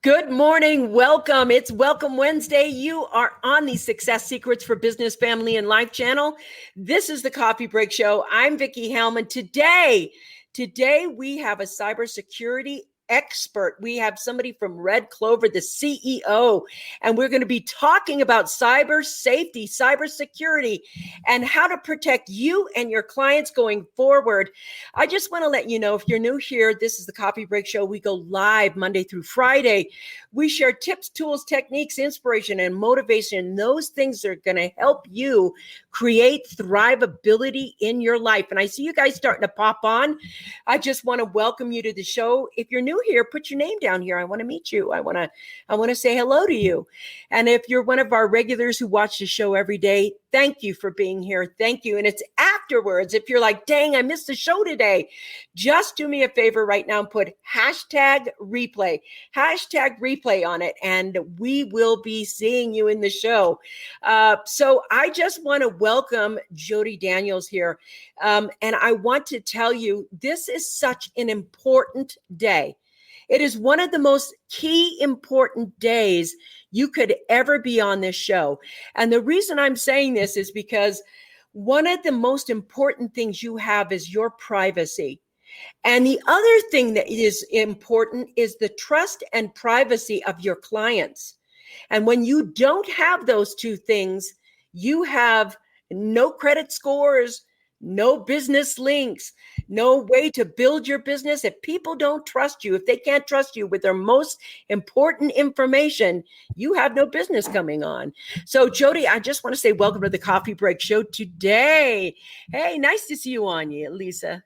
Good morning. Welcome. It's Welcome Wednesday. You are on the Success Secrets for Business, Family, and Life channel. This is the Coffee Break Show. I'm Vicki Hellman. Today we have a cybersecurity expert. We have somebody from Red Clover, the CEO, and we're going to be talking about cyber safety, cybersecurity, and how to protect you and your clients going forward. I just want to let you know, if you're new here, this is the Coffee Break Show. We go live Monday through Friday. We share tips, tools, techniques, inspiration, and motivation. Those things are going to help you create thrivability in your life. And I see you guys starting to pop on. I just want to welcome you to the show. If you're new here, put your name down here. I want to meet you. I want to say hello to you. And if you're one of our regulars who watch the show every day, thank you for being here. Thank you. And it's afterwards, if you're like, dang, I missed the show today, just do me a favor right now and put hashtag replay on it, and we will be seeing you in the show. So I just want to welcome Jodi Daniels here. And I want to tell you, this is such an important day. It is one of the most key important days you could ever be on this show. And the reason I'm saying this is because one of the most important things you have is your privacy. And the other thing that is important is the trust and privacy of your clients. And when you don't have those two things, you have no credit scores, no business links, no way to build your business. If people don't trust you, if they can't trust you with their most important information, you have no business coming on. So Jodi, I just want to say welcome to the Coffee Break Show today. Hey, nice to see you on, Lisa.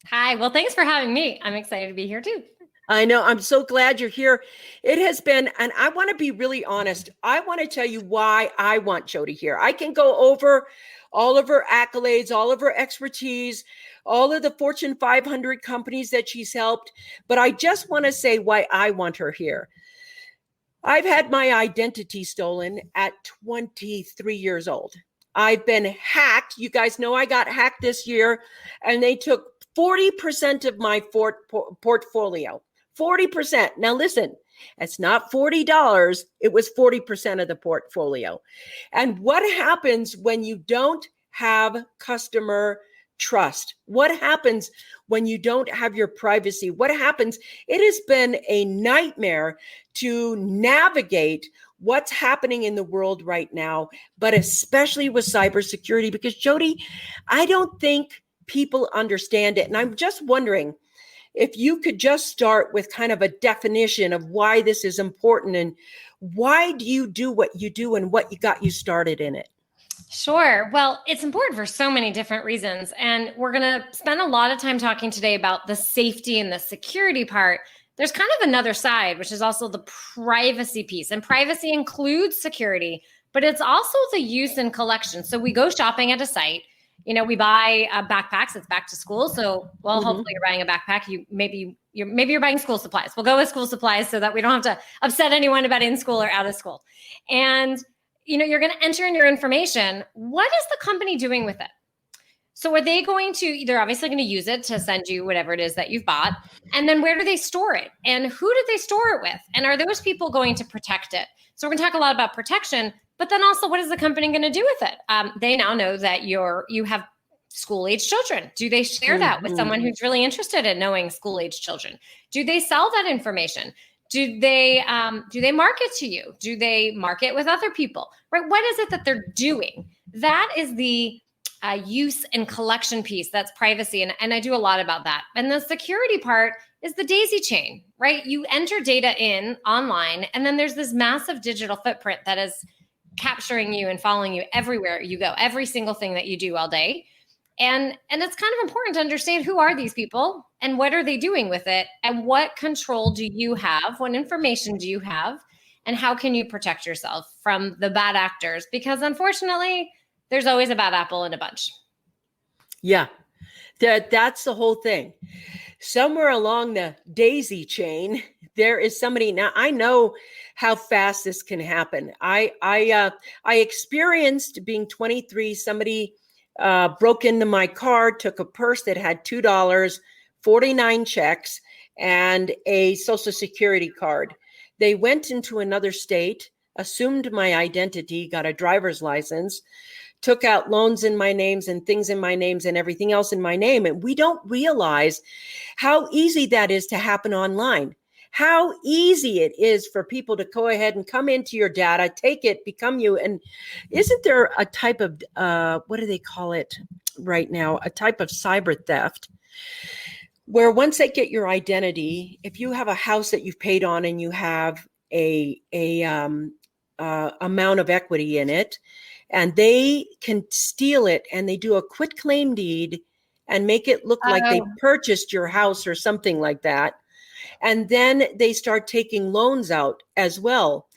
Hi. Well, thanks for having me. I'm excited to be here too. I know. I'm so glad you're here. It has been, and I want to be really honest. I want to tell you why I want Jodi here. I can go over all of her accolades, all of her expertise, all of the Fortune 500 companies that she's helped. But I just want to say why I want her here. I've had my identity stolen at 23 years old. I've been hacked. You guys know I got hacked this year, and they took 40% of my portfolio. 40%. Now listen, it's not $40. It was 40% of the portfolio. And what happens when you don't have customer trust? What happens when you don't have your privacy? What happens? It has been a nightmare to navigate what's happening in the world right now, but especially with cybersecurity, because Jodi, I don't think people understand it. And I'm just wondering if you could just start with kind of a definition of why this is important and why do you do what you do and what got you started in it? Sure. Well, it's important for so many different reasons. And we're going to spend a lot of time talking today about the safety and the security part. There's kind of another side, which is also the privacy piece. And privacy includes security, but it's also the use and collection. So we go shopping at a site. We buy backpacks. It's back to school. So, hopefully you're buying a backpack. Maybe you're buying school supplies. We'll go with school supplies so that we don't have to upset anyone about in school or out of school. And, you're going to enter in your information. What is the company doing with it? So are they going to, they're obviously going to use it to send you whatever it is that you've bought. And then where do they store it? And who do they store it with? And are those people going to protect it? So we're going to talk a lot about protection, but then also what is the company going to do with it? They now know that you have school-age children. Do they share that with someone who's really interested in knowing school-age children? Do they sell that information? Do they market to you? Do they market with other people? Right? What is it that they're doing? That is the use and collection piece. That's privacy. And I do a lot about that. And the security part is the daisy chain, right? You enter data in online, and then there's this massive digital footprint that is capturing you and following you everywhere you go, every single thing that you do all day. And it's kind of important to understand, who are these people and what are they doing with it? And what control do you have? What information do you have? And how can you protect yourself from the bad actors? Because unfortunately, there's always a bad apple in a bunch. Yeah, that's the whole thing. Somewhere along the daisy chain, there is somebody. Now, I know how fast this can happen. I experienced being 23, somebody broke into my car, took a purse that had $2, 49 checks, and a social security card. They went into another state, assumed my identity, got a driver's license, took out loans in my names and things in my names and everything else in my name. And we don't realize how easy that is to happen online. How easy it is for people to go ahead and come into your data, take it, become you. And isn't there a type of, what do they call it right now? A type of cyber theft where once they get your identity, if you have a house that you've paid on and you have a amount of equity in it, and they can steal it and they do a quit claim deed and make it look like they purchased your house or something like that. And then they start taking loans out as well.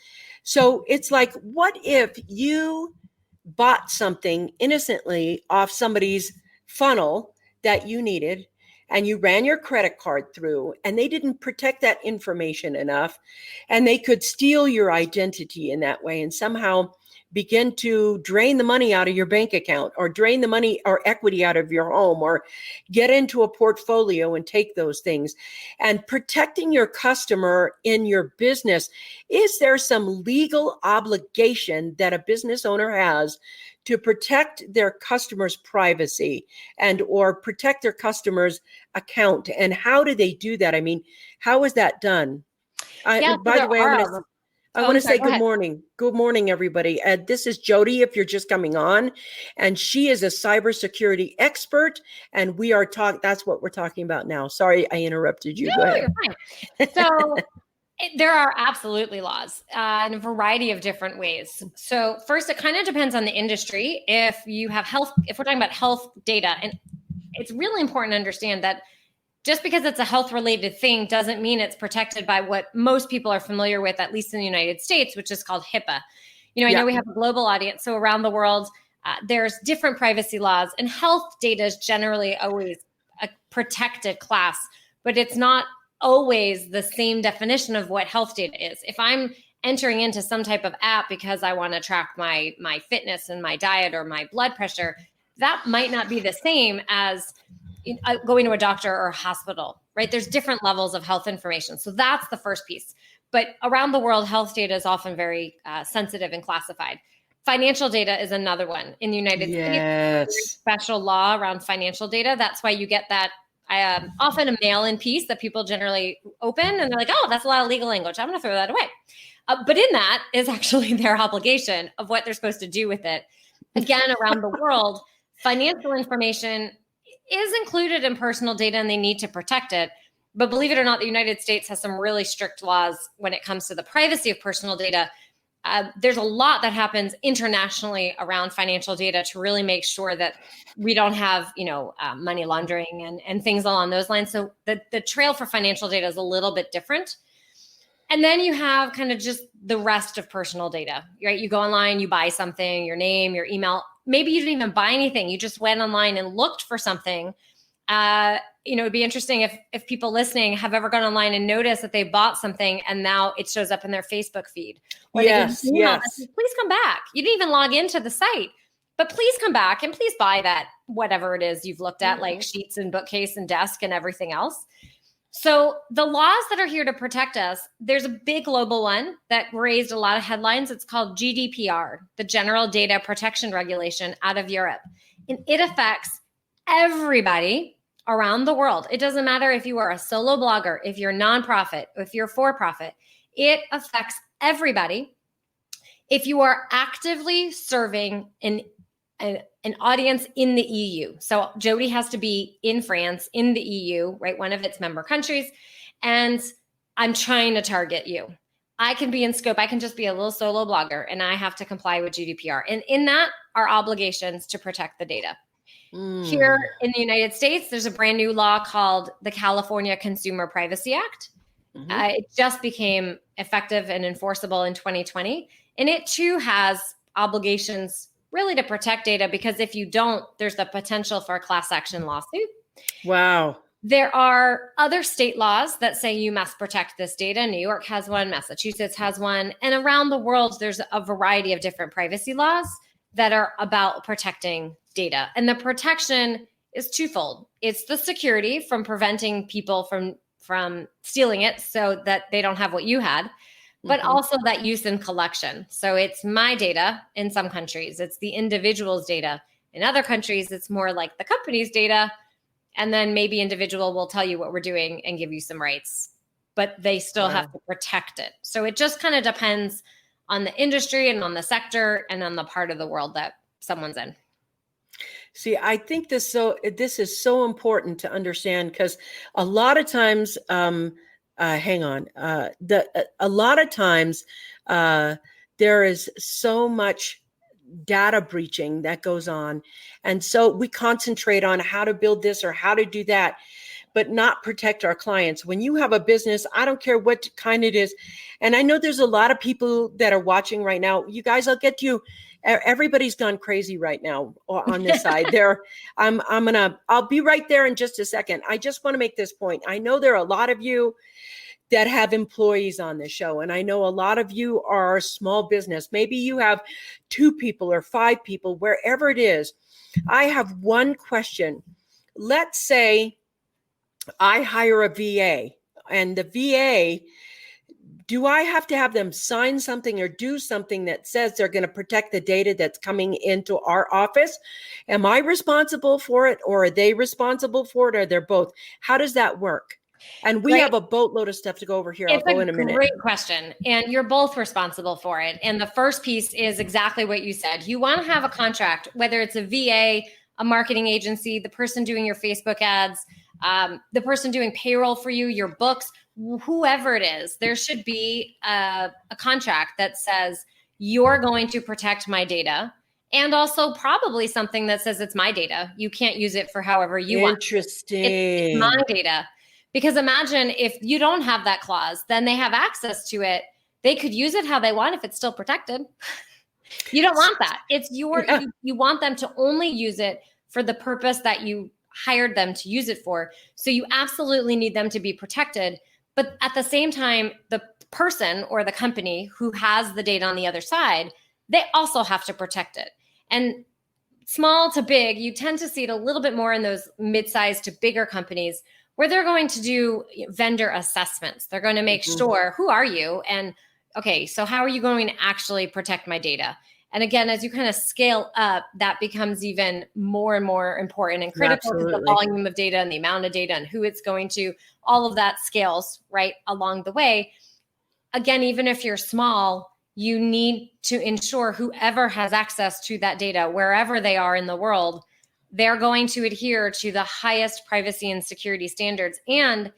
So it's like, what if you bought something innocently off somebody's funnel that you needed, and you ran your credit card through, and they didn't protect that information enough, and they could steal your identity in that way and somehow begin to drain the money out of your bank account, or drain the money or equity out of your home, or get into a portfolio and take those things. And protecting your customer in your business, is there some legal obligation that a business owner has to protect their customers' privacy and or protect their customers' account? And how do they do that? I mean, how is that done? By the way, I want to say good morning. Good morning, everybody. This is Jodi, if you're just coming on, and she is a cybersecurity expert, and we are that's what we're talking about now. Sorry, I interrupted you. No, go ahead. You're fine. So there are absolutely laws in a variety of different ways. So first, it kind of depends on the industry. If you have if we're talking about health data, and it's really important to understand that just because it's a health related thing doesn't mean it's protected by what most people are familiar with, at least in the United States, which is called HIPAA. I know we have a global audience, so around the world, there's different privacy laws, and health data is generally always a protected class, but it's not always the same definition of what health data is. If I'm entering into some type of app because I want to track my fitness and my diet or my blood pressure, that might not be the same as going to a doctor or a hospital, right? There's different levels of health information. So that's the first piece. But around the world, health data is often very sensitive and classified. Financial data is another one. In the United States, there's a special law around financial data. That's why you get that often a mail-in piece that people generally open, and they're like, oh, that's a lot of legal language. I'm going to throw that away. But in that is actually their obligation of what they're supposed to do with it. Again, around the world, financial information is included in personal data and they need to protect it. But believe it or not, the United States has some really strict laws when it comes to the privacy of personal data. There's a lot that happens internationally around financial data to really make sure that we don't have, money laundering and things along those lines. So the trail for financial data is a little bit different. And then you have kind of just the rest of personal data, right? You go online, you buy something, your name, your email. Maybe you didn't even buy anything. You just went online and looked for something. It'd be interesting if people listening have ever gone online and noticed that they bought something and now it shows up in their Facebook feed. Or yes. Says, please come back. You didn't even log into the site, but please come back and please buy that, whatever it is you've looked at, like sheets and bookcase and desk and everything else. So the laws that are here to protect us, there's a big global one that raised a lot of headlines. It's called GDPR, the General Data Protection Regulation out of Europe. And it affects everybody around the world. It doesn't matter if you are a solo blogger, if you're nonprofit, if you're for profit, it affects everybody. If you are actively serving an audience in the EU. So Jodi has to be in France, in the EU, right? One of its member countries. And I'm trying to target you. I can be in scope. I can just be a little solo blogger and I have to comply with GDPR. And in that are obligations to protect the data. Here in the United States, there's a brand new law called the California Consumer Privacy Act. It just became effective and enforceable in 2020. And it too has obligations really to protect data, because if you don't, there's the potential for a class action lawsuit. Wow. There are other state laws that say you must protect this data. New York has one, Massachusetts has one, and around the world, there's a variety of different privacy laws that are about protecting data. And the protection is twofold. It's the security from preventing people from from stealing it so that they don't have what you had, but also that use and collection. So it's my data in some countries, it's the individual's data. In other countries, it's more like the company's data. And then maybe individual will tell you what we're doing and give you some rights, but they still have to protect it. So it just kind of depends on the industry and on the sector and on the part of the world that someone's in. See, I think this is so important to understand, because a lot of times, a lot of times there is so much data breaching that goes on, and so we concentrate on how to build this or how to do that, but not protect our clients. When you have a business, I don't care what kind it is, and I know there's a lot of people that are watching right now. You guys, I'll get to you. Everybody's gone crazy right now on this side. I'll be right there in just a second. I just want to make this point. I know there are a lot of you that have employees on the show, and I know a lot of you are small business. Maybe you have 2 people or 5 people, wherever it is. I have one question. Let's say I hire a VA, and the VA, do I have to have them sign something or do something that says they're going to protect the data that's coming into our office? Am I responsible for it, or are they responsible for it, or they're both? How does that work? And we have a boatload of stuff to go over here. I'll go in a minute. Great question. And you're both responsible for it. And the first piece is exactly what you said. You want to have a contract, whether it's a VA, a marketing agency, the person doing your Facebook ads, the person doing payroll for you, your books, whoever it is. There should be a contract that says you're going to protect my data, and also probably something that says it's my data. You can't use it for however you want. Interesting. It's my data. Because imagine if you don't have that clause, then they have access to it. They could use it how they want if it's still protected. You don't want that. It's you want them to only use it for the purpose that you hired them to use it for. So you absolutely need them to be protected. But at the same time, the person or the company who has the data on the other side, they also have to protect it. And small to big, you tend to see it a little bit more in those mid-sized to bigger companies, where they're going to do vendor assessments. They're going to make sure, who are you? And okay, so how are you going to actually protect my data? And again, as you kind of scale up, that becomes even more and more important and critical, to the volume of data and the amount of data and who it's going to, all of that scales right along the way. Again, even if you're small, you need to ensure whoever has access to that data, wherever they are in the world, they're going to adhere to the highest privacy and security standards. And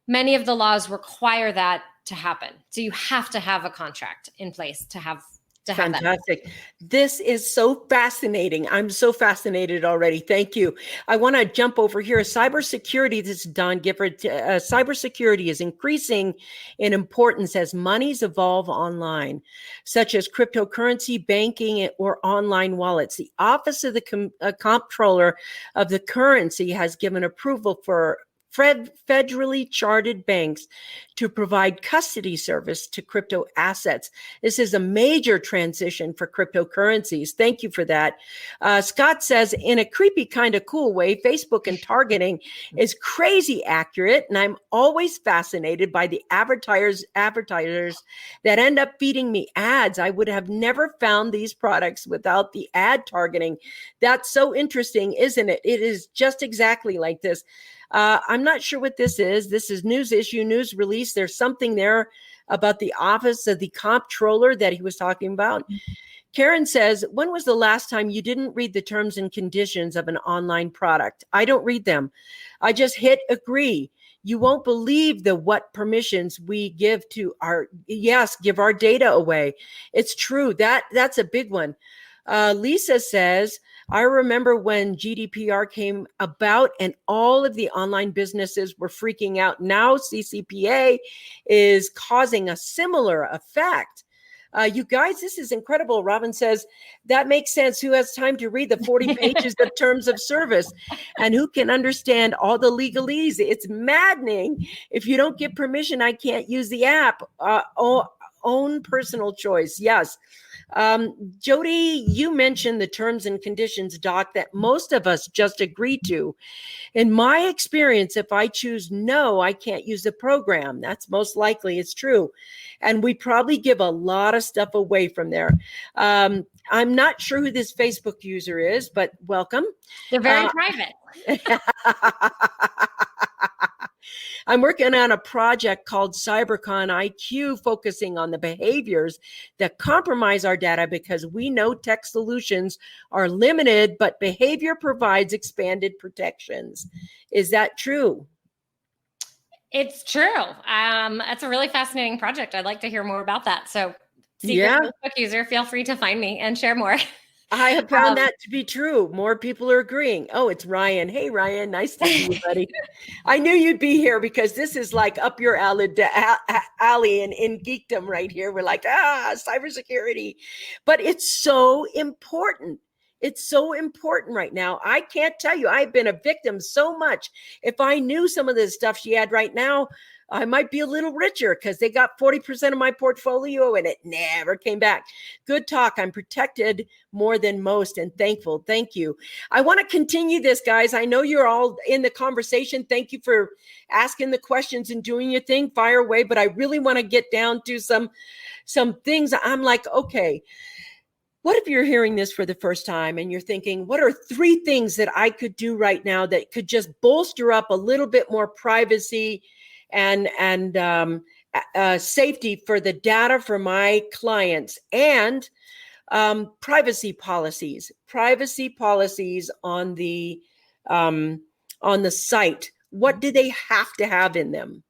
many of the laws require that to happen. So you have to have a contract in place to have Fantastic. This is so fascinating. I'm so fascinated already. Thank you. I want to jump over here. Cybersecurity, this is Don Gifford. Cybersecurity is increasing in importance as monies evolve online, such as cryptocurrency, banking, or online wallets. The Office of the Comptroller of the Currency has given approval for federally chartered banks to provide custody service to crypto assets. This is a major transition for cryptocurrencies. Thank you for that. Scott says, in a creepy kind of cool way, Facebook and targeting is crazy accurate, and I'm always fascinated by the advertisers that end up feeding me ads. I would have never found these products without the ad targeting. That's so interesting, isn't it? It is just exactly like this. I'm not sure what this is. This is news issue, news release. There's something there about the Office of the Comptroller that he was talking about. Karen says, when was the last time you didn't read the terms and conditions of an online product? I don't read them. I just hit agree. You won't believe what permissions we give to give our data away. It's true. That's a big one. Lisa says, I remember when GDPR came about and all of the online businesses were freaking out. Now CCPA is causing a similar effect. You guys, this is incredible. Robin says, that makes sense. Who has time to read the 40 pages of terms of service, and who can understand all the legalese? It's maddening. If you don't give permission, I can't use the app. own personal choice. Yes. Jodi, you mentioned the terms and conditions, Doc, that most of us just agree to. In my experience, if I choose no, I can't use the program. That's most likely it's true. And we probably give a lot of stuff away from there. I'm not sure who this Facebook user is, but welcome. They're very private. I'm working on a project called CyberCon IQ, focusing on the behaviors that compromise our data, because we know tech solutions are limited, but behavior provides expanded protections. Is that true? It's true. That's a really fascinating project. I'd like to hear more about that. So, secret Facebook user, feel free to find me and share more. I have found that to be true. More people are agreeing. Oh, it's Ryan. Hey, Ryan. Nice to see you, buddy. I knew you'd be here because this is like up your alley in geekdom right here. We're like, cybersecurity. But it's so important. It's so important right now. I can't tell you, I've been a victim so much. If I knew some of the stuff she had right now, I might be a little richer, because they got 40% of my portfolio and it never came back. Good talk. I'm protected more than most and thankful. Thank you. I want to continue this, guys. I know you're all in the conversation. Thank you for asking the questions and doing your thing. Fire away. But I really want to get down to some things. I'm like, okay, what if you're hearing this for the first time and you're thinking, what are 3 things that I could do right now that could just bolster up a little bit more privacy and safety for the data for my clients, and privacy policies on the site? What do they have to have in them?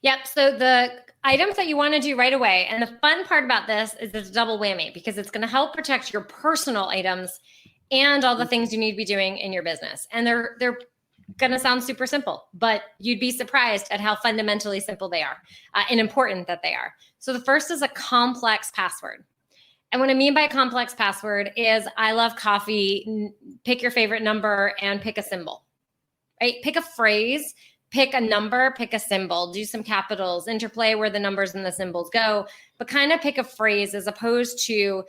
Yep. So the items that you want to do right away, and the fun part about this is it's double whammy, because it's going to help protect your personal items and all the things you need to be doing in your business. And they're going to sound super simple, but you'd be surprised at how fundamentally simple they are and important that they are. So the first is a complex password. And what I mean by complex password is I love coffee, pick your favorite number and pick a symbol, right? Pick a phrase, pick a number, pick a symbol, do some capitals, interplay where the numbers and the symbols go, but kind of pick a phrase as opposed to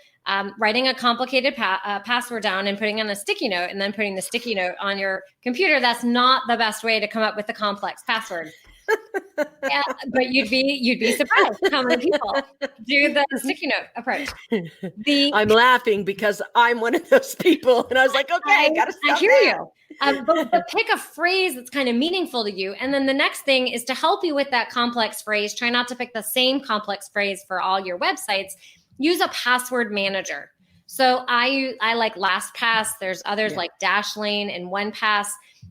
writing a complicated password down and putting on a sticky note and then putting the sticky note on your computer. That's not the best way to come up with a complex password. Yeah, but you'd be surprised how many people do the sticky note approach. I'm laughing because I'm one of those people, and I was like, okay, gotta stop. I hear you. But pick a phrase that's kind of meaningful to you, and then the next thing is to help you with that complex phrase. Try not to pick the same complex phrase for all your websites. Use a password manager. So I like LastPass. There's others like Dashlane and OnePass.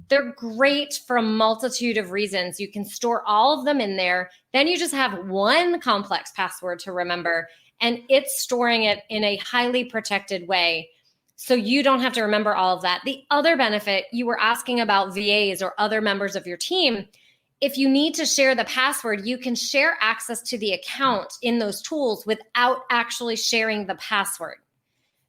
They're great for a multitude of reasons. You can store all of them in there. Then you just have one complex password to remember, and it's storing it in a highly protected way. So you don't have to remember all of that. The other benefit, you were asking about VAs or other members of your team. If you need to share the password, you can share access to the account in those tools without actually sharing the password.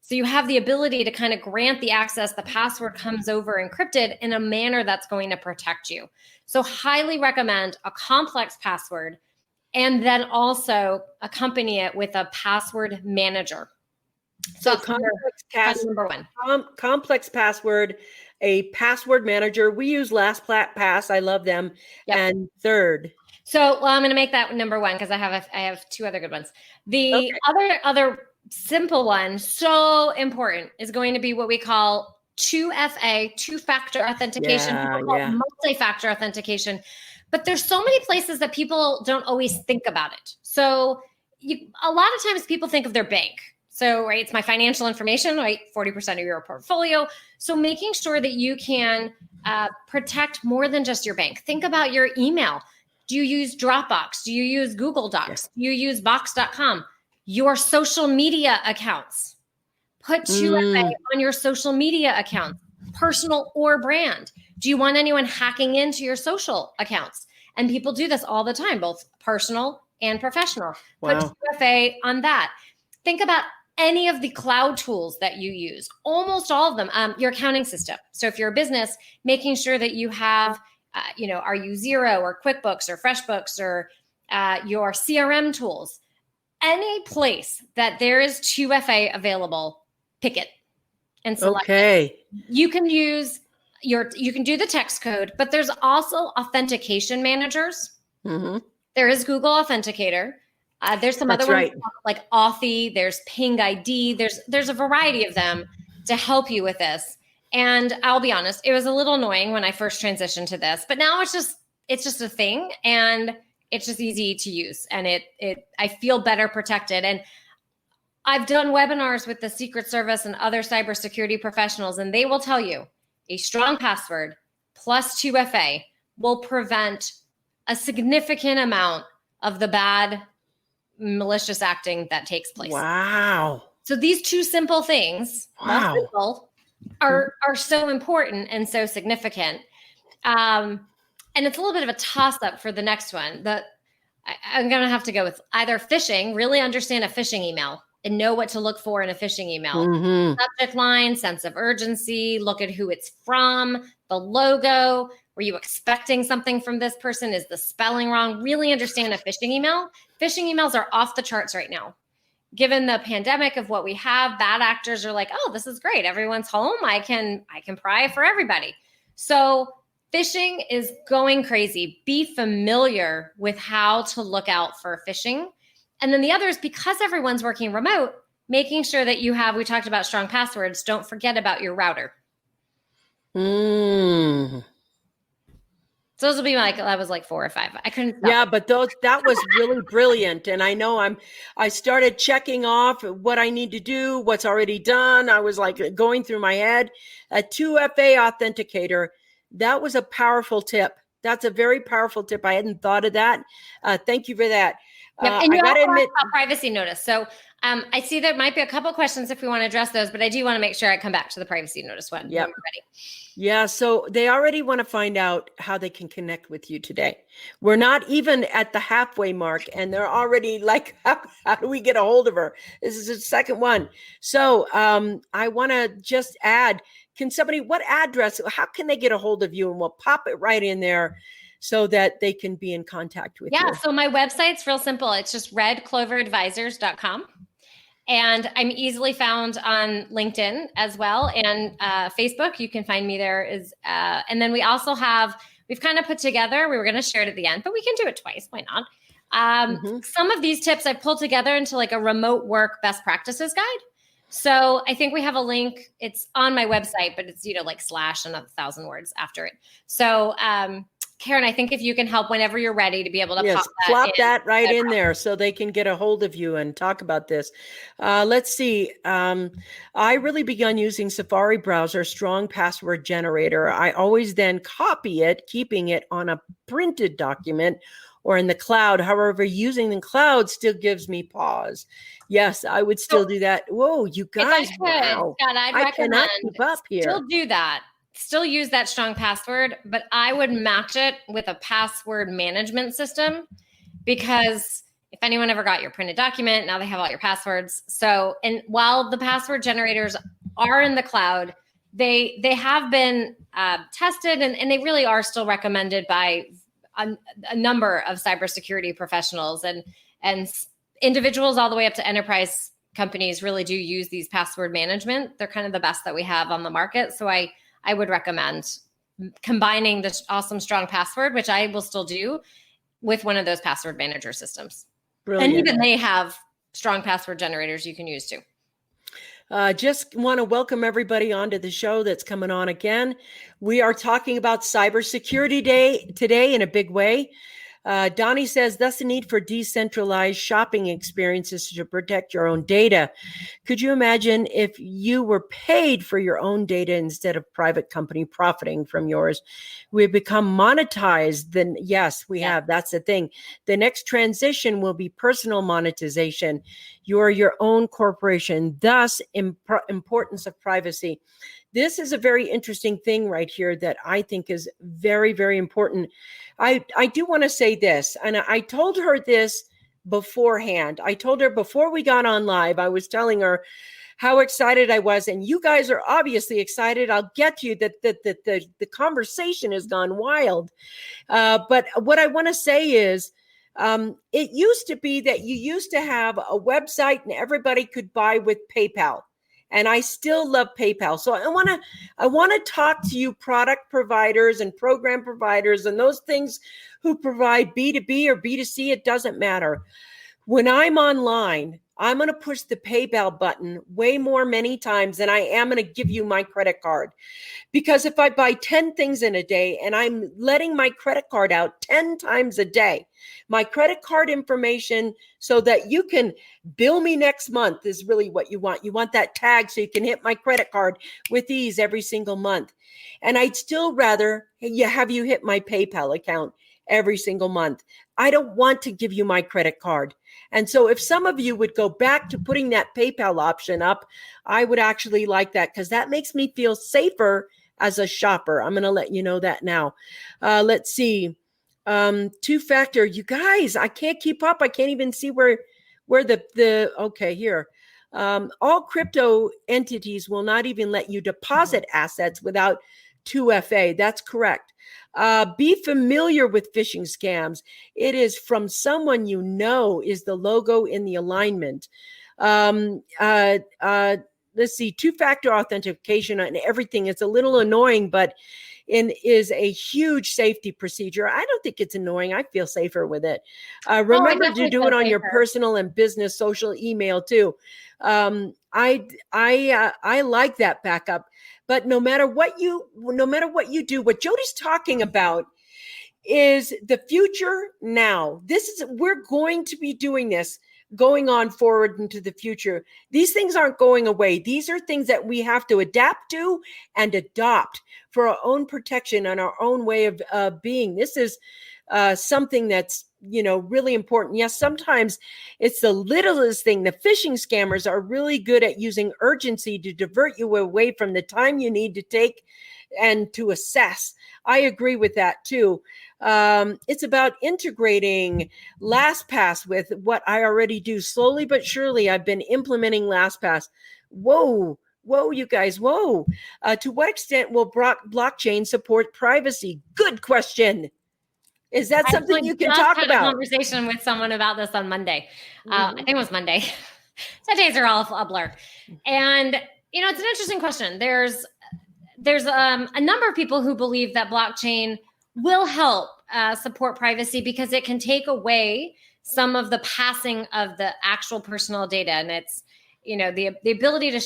So you have the ability to kind of grant the access. The password comes over encrypted in a manner that's going to protect you. So highly recommend a complex password, and then also accompany it with a password manager. So complex password, a password manager. We use LastPass. I love them. Yep. And third. So I'm going to make that number 1 because I have 2 other good ones. The other simple one, so important, is going to be what we call 2FA, two-factor authentication, multi-factor authentication. But there's so many places that people don't always think about it. So a lot of times people think of their bank. So, right, it's my financial information, right? 40% of your portfolio. So making sure that you can protect more than just your bank. Think about your email. Do you use Dropbox? Do you use Google Docs? Yes. Do you use Box.com? Your social media accounts. Put 2FA on your social media accounts, personal or brand. Do you want anyone hacking into your social accounts? And people do this all the time, both personal and professional. Wow. Put 2FA on that. Think about any of the cloud tools that you use, almost all of them, your accounting system. So if you're a business, making sure that you have, are you Xero or QuickBooks or FreshBooks or your CRM tools. any place that there is 2FA available, pick it and select Okay. it. You can use you can do the text code, but there's also authentication managers. Mm-hmm. There is Google Authenticator. There's some That's other ones right. like Authy. There's Ping ID. There's a variety of them to help you with this. And I'll be honest, it was a little annoying when I first transitioned to this, but now it's just a thing, and it's just easy to use, and I feel better protected. And I've done webinars with the Secret Service and other cybersecurity professionals, and they will tell you a strong password plus 2FA will prevent a significant amount of the bad malicious acting that takes place. Wow. So these two simple things, Wow. simple, are so important and so significant. And it's a little bit of a toss-up for the next one. I'm going to have to go with either phishing, really understand a phishing email and know what to look for in a phishing email. Mm-hmm. Subject line, sense of urgency, look at who it's from, the logo. Were you expecting something from this person? Is the spelling wrong? Really understand a phishing email. Phishing emails are off the charts right now. Given the pandemic of what we have, bad actors are like, oh, this is great. Everyone's home. I can pry for everybody. So phishing is going crazy. Be familiar with how to look out for phishing. And then the other is, because everyone's working remote, making sure that we talked about strong passwords. Don't forget about your router. Mm. So those will be that was like 4 or 5. I couldn't. Yeah, but that was really brilliant. And I know I started checking off what I need to do, what's already done. I was like going through my head. A 2FA authenticator. That was a powerful tip. That's a very powerful tip. I hadn't thought of that. Thank you for that. Yep. And you I got to also admit, about privacy notice. So I see there might be a couple questions if we want to address those, but I do want to make sure I come back to the privacy notice one. Yep. When we're ready. Yeah. So they already want to find out how they can connect with you today. We're not even at the halfway mark, and they're already like, how do we get a hold of her? This is the second one. So I want to just add, what address, how can they get a hold of you? And we'll pop it right in there so that they can be in contact with you. Yeah. So my website's real simple. It's just redcloveradvisors.com. And I'm easily found on LinkedIn as well, and Facebook. You can find me there. And then we've kind of put together, we were going to share it at the end, but we can do it twice. Why not? Some of these tips I've pulled together into like a remote work best practices guide. So I think we have a link. It's on my website, but it's, like / and 1,000 words after it. So, Karen, I think if you can help whenever you're ready to be able to plop that right in there so they can get a hold of you and talk about this. Let's see. I really begun using Safari browser strong password generator. I always then copy it, keeping it on a printed document or in the cloud. However, using the cloud still gives me pause. Yes, I would still do that. Whoa, you guys! Wow, Scott, I'd I recommend cannot keep up here. Still do that. Still use that strong password, but I would match it with a password management system, because if anyone ever got your printed document, now they have all your passwords. So, and while the password generators are in the cloud, they have been tested, and they really are still recommended by a number of cybersecurity professionals and individuals all the way up to enterprise companies really do use these password management. They're kind of the best that we have on the market. So I would recommend combining this awesome strong password, which I will still do, with one of those password manager systems. Brilliant. And even they have strong password generators you can use too. Just want to welcome everybody onto the show that's coming on again. We are talking about Cybersecurity Day today in a big way. Donnie says, thus the need for decentralized shopping experiences to protect your own data. Could you imagine if you were paid for your own data instead of private company profiting from yours? We've become monetized. Then yes, we have. That's the thing. The next transition will be personal monetization. You're your own corporation, thus importance of privacy. This is a very interesting thing right here that I think is very, very important. I do want to say this, and I told her this beforehand. I told her before we got on live, I was telling her how excited I was, and you guys are obviously excited. I'll get to you that the conversation has gone wild. But what I want to say is, It used to be that you used to have a website and everybody could buy with PayPal. And I still love PayPal. So I want to talk to you product providers and program providers and those things who provide B2B or B2C. It doesn't matter. When I'm online, I'm going to push the PayPal button way more many times than I am going to give you my credit card. Because if I buy 10 things in a day and I'm letting my credit card out 10 times a day, my credit card information so that you can bill me next month is really what you want. You want that tag so you can hit my credit card with ease every single month. And I'd still rather have you hit my PayPal account every single month. I don't want to give you my credit card. And so if some of you would go back to putting that PayPal option up, I would actually like that because that makes me feel safer as a shopper. I'm going to let you know that now. Let's see. Two-factor. You guys, I can't keep up. I can't even see where okay, here. All crypto entities will not even let you deposit assets without 2FA. That's correct. Be familiar with phishing scams. It is from someone you know is the logo in the alignment. Let's see, two-factor authentication and everything. It's a little annoying, but is a huge safety procedure. I don't think it's annoying. I feel safer with it. Remember to do it on your personal and business social email too. I like that backup. But no matter what you do, what Jodi's talking about is the future now. We're going to be doing this going on forward into the future. These things aren't going away. These are things that we have to adapt to and adopt for our own protection and our own way of being. This is something that's, really important. Yes, sometimes it's the littlest thing. The phishing scammers are really good at using urgency to divert you away from the time you need to take and to assess. I agree with that too. It's about integrating LastPass with what I already do. Slowly but surely, I've been implementing LastPass. Whoa, you guys, whoa. To what extent will blockchain support privacy? Good question. Is that something you can talk about? I had a conversation with someone about this on Monday. I think it was Monday. So days are all a blur. And, it's an interesting question. There's a number of people who believe that blockchain will help support privacy because it can take away some of the passing of the actual personal data. And it's, the ability to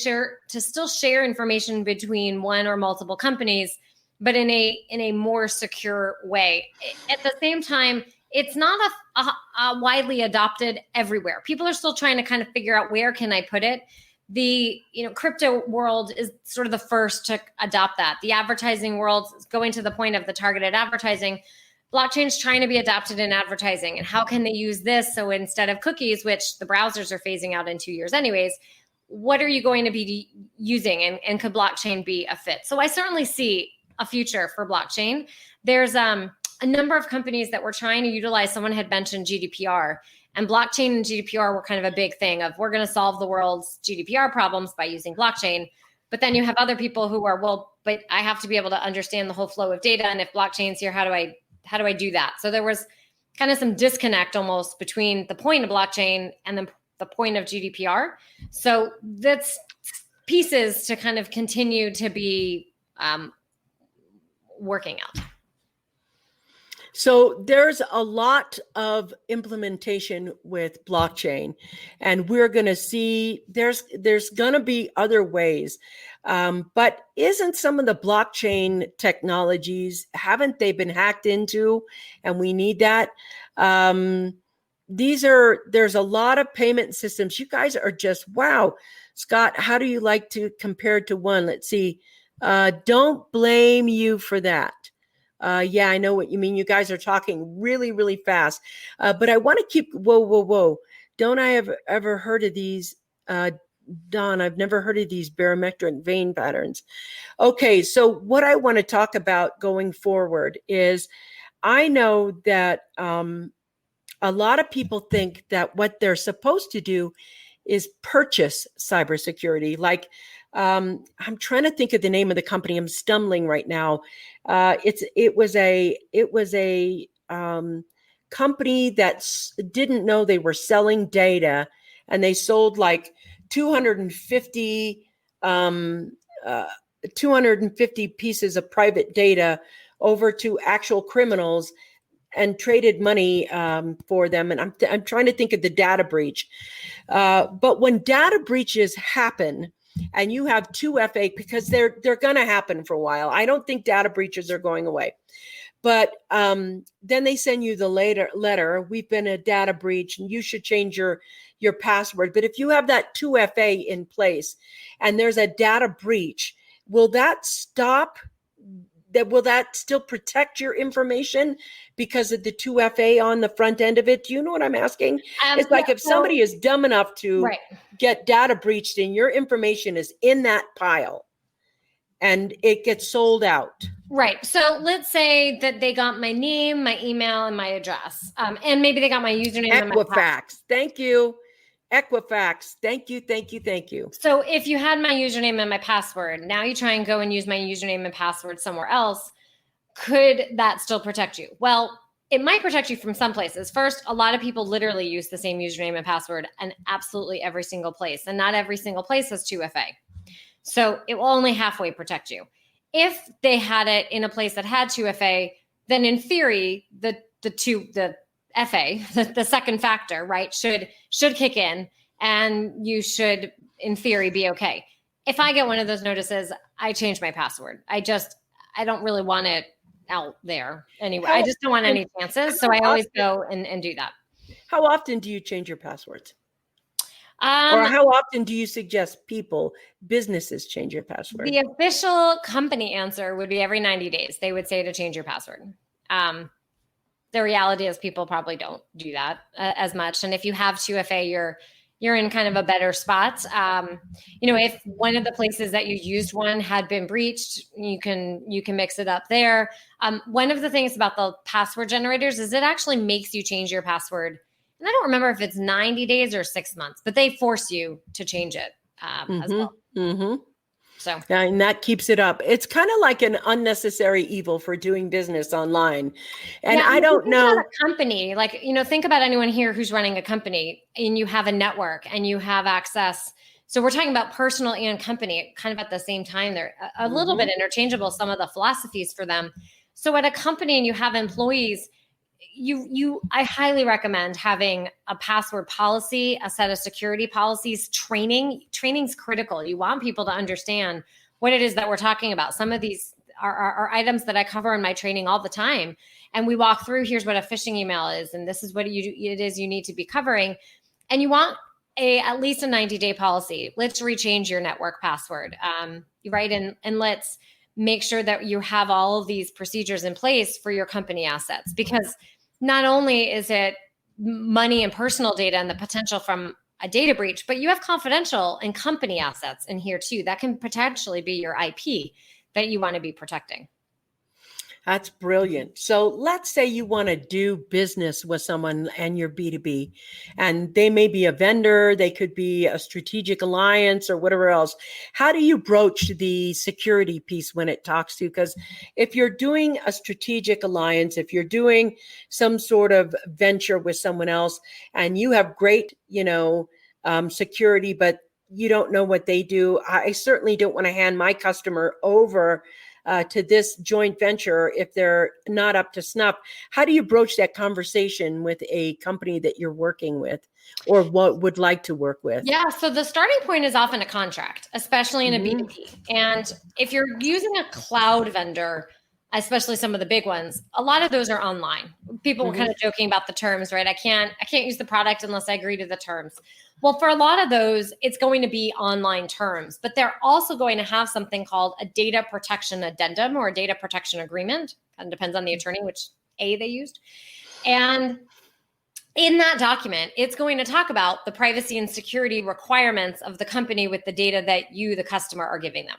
still share information between one or multiple companies, but in a more secure way. At the same time, it's not a widely adopted everywhere. People are still trying to kind of figure out where can I put it. The crypto world is sort of the first to adopt that. The advertising world is going to the point of the targeted advertising. Blockchain's trying to be adopted in advertising. And how can they use this? So instead of cookies, which the browsers are phasing out in 2 years anyways, what are you going to be using? And could blockchain be a fit? So I certainly see a future for blockchain. There's a number of companies that were trying to utilize, someone had mentioned GDPR, and blockchain and GDPR were kind of a big thing of we're going to solve the world's GDPR problems by using blockchain. But then you have other people who are, but I have to be able to understand the whole flow of data. And if blockchain's here, how do I do that? So there was kind of some disconnect almost between the point of blockchain and the point of GDPR. So that's pieces to kind of continue to be working out. So there's a lot of implementation with blockchain, and we're going to see there's going to be other ways. But isn't some of the blockchain technologies, haven't they been hacked into? And we need that. There's a lot of payment systems. You guys are just, wow. Scott, how do you like to compare to one? Let's see. Don't blame you for that. Yeah, I know what you mean. You guys are talking really, really fast. But I want to keep, whoa. Don't I have ever heard of these? Don, I've never heard of these barometric vein patterns. Okay, so what I want to talk about going forward is I know that a lot of people think that what they're supposed to do is purchase cybersecurity. Like, I'm trying to think of the name of the company. I'm stumbling right now. It was a company that didn't know they were selling data, and they sold like 250 250 pieces of private data over to actual criminals and traded money for them. And I'm trying to think of the data breach. But when data breaches happen, and you have 2FA, because they're going to happen for a while. I don't think data breaches are going away. But then they send you the letter, we've been a data breach and you should change your password. But if you have that 2FA in place and there's a data breach, will that stop? Will that still protect your information because of the 2FA on the front end of it? Do you know what I'm asking? It's like if somebody is dumb enough to get data breached and your information is in that pile and it gets sold out. Right. So let's say that they got my name, my email, and my address. And maybe they got my username and my Equifax. Thank you. Equifax. Thank you. Thank you. Thank you. So if you had my username and my password, now you try and go and use my username and password somewhere else, could that still protect you? Well, it might protect you from some places. First, a lot of people literally use the same username and password in absolutely every single place. And not every single place has 2FA. So it will only halfway protect you. If they had it in a place that had 2FA, then in theory, the FA, the second factor, right, should kick in, and you should, in theory, be okay. If I get one of those notices, I change my password. I don't really want it out there anyway. I just don't want any chances. So I always go and do that. How often do you change your passwords? Or how often do you suggest businesses change your password? The official company answer would be every 90 days. They would say to change your password. The reality is people probably don't do that as much. And if you have 2FA, you're in kind of a better spot. If one of the places that you used one had been breached, you can mix it up there. One of the things about the password generators is it actually makes you change your password. And I don't remember if it's 90 days or 6 months, but they force you to change it as well. Mm-hmm. So, yeah, and that keeps it up. It's kind of like an unnecessary evil for doing business online. And I don't know. About a company, think about anyone here who's running a company and you have a network and you have access. So we're talking about personal and company kind of at the same time. They're a little bit interchangeable, some of the philosophies for them. So at a company and you have employees, I highly recommend having a password policy, a set of security policies, training. Training's critical. You want people to understand what it is that we're talking about. Some of these are items that I cover in my training all the time. And we walk through, here's what a phishing email is, and this is what it is you need to be covering. And you want at least a 90-day policy. Let's rechange your network password, right? And let's make sure that you have all of these procedures in place for your company assets, because not only is it money and personal data and the potential from a data breach, but you have confidential and company assets in here too. That can potentially be your IP that you want to be protecting. That's brilliant. So let's say you want to do business with someone and you're B2B, and they may be a vendor, they could be a strategic alliance or whatever else. How do you broach the security piece when it talks to? Because if you're doing a strategic alliance, if you're doing some sort of venture with someone else and you have great, security, but you don't know what they do, I certainly don't want to hand my customer over to this joint venture if they're not up to snuff. How do you broach that conversation with a company that you're working with or what would like to work with? Yeah, so the starting point is often a contract, especially in a B2B. And if you're using a cloud vendor, especially some of the big ones, a lot of those are online. People were kind of joking about the terms, right? I can't use the product unless I agree to the terms. Well, for a lot of those, it's going to be online terms, but they're also going to have something called a data protection addendum or a data protection agreement. Kind of depends on the attorney, which A they used. And in that document, it's going to talk about the privacy and security requirements of the company with the data that you, the customer, are giving them.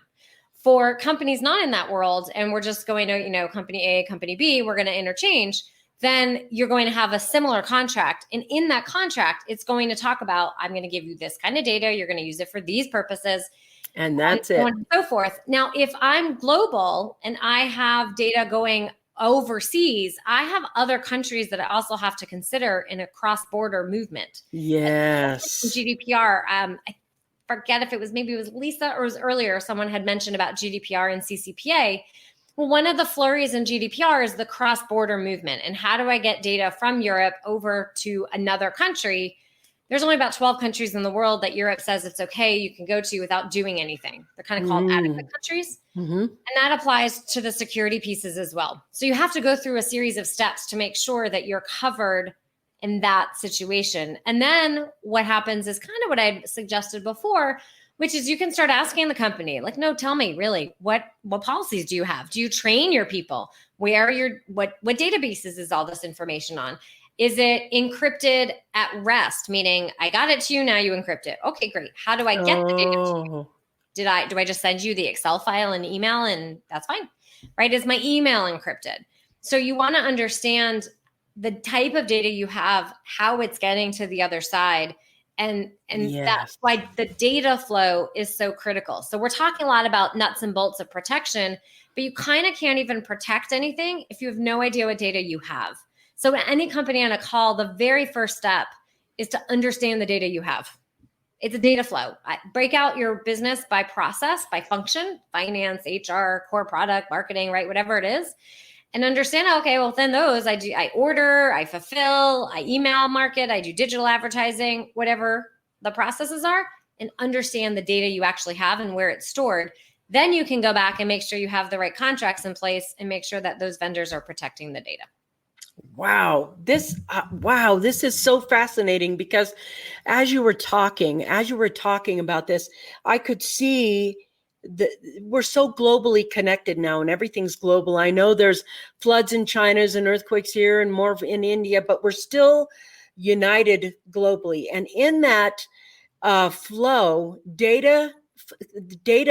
For companies not in that world, and we're just going to, company A, company B, we're going to interchange, then you're going to have a similar contract. And in that contract, it's going to talk about, I'm going to give you this kind of data. You're going to use it for these purposes. And that's it. And so forth. Now, if I'm global and I have data going overseas, I have other countries that I also have to consider in a cross-border movement. Yes. GDPR. I forget if it was Lisa or it was earlier. Someone had mentioned about GDPR and CCPA. Well, one of the flurries in GDPR is the cross-border movement. And how do I get data from Europe over to another country? There's only about 12 countries in the world that Europe says it's okay, you can go to without doing anything. They're kind of called adequate countries. Mm-hmm. And that applies to the security pieces as well. So you have to go through a series of steps to make sure that you're covered in that situation. And then what happens is kind of what I suggested before, which is you can start asking the company, like, no, tell me really, what policies do you have? Do you train your people? Where are what databases is all this information on? Is it encrypted at rest? Meaning I got it to you, now you encrypt it. Okay, great. How do I get the data to you? Do I just send you the Excel file and email and that's fine, right? Is my email encrypted? So you want to understand the type of data you have, how it's getting to the other side. And that's why the data flow is so critical. So we're talking a lot about nuts and bolts of protection, but you kind of can't even protect anything if you have no idea what data you have. So any company on a call, the very first step is to understand the data you have. It's a data flow. Break out your business by process, by function, finance, HR, core product, marketing, right? Whatever it is. And understand, okay, well, within those, I order, I fulfill, I email market, I do digital advertising, whatever the processes are, and understand the data you actually have and where it's stored. Then you can go back and make sure you have the right contracts in place and make sure that those vendors are protecting the data. Wow. This is so fascinating because as you were talking about this, I could see that we're so globally connected now and everything's global. I know there's floods in China and earthquakes here and more in India, but we're still united globally. And in that flow, data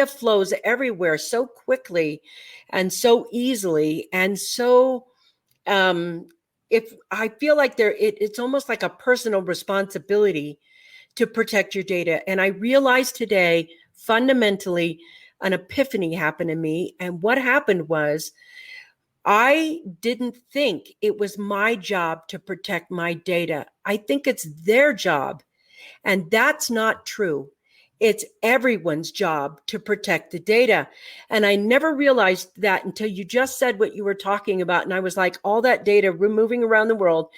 flows everywhere so quickly and so easily. And so if I feel like it's almost like a personal responsibility to protect your data. And I realized today, fundamentally, an epiphany happened to me. And what happened was I didn't think it was my job to protect my data. I think it's their job. And that's not true. It's everyone's job to protect the data. And I never realized that until you just said what you were talking about. And I was like, all that data moving around the world.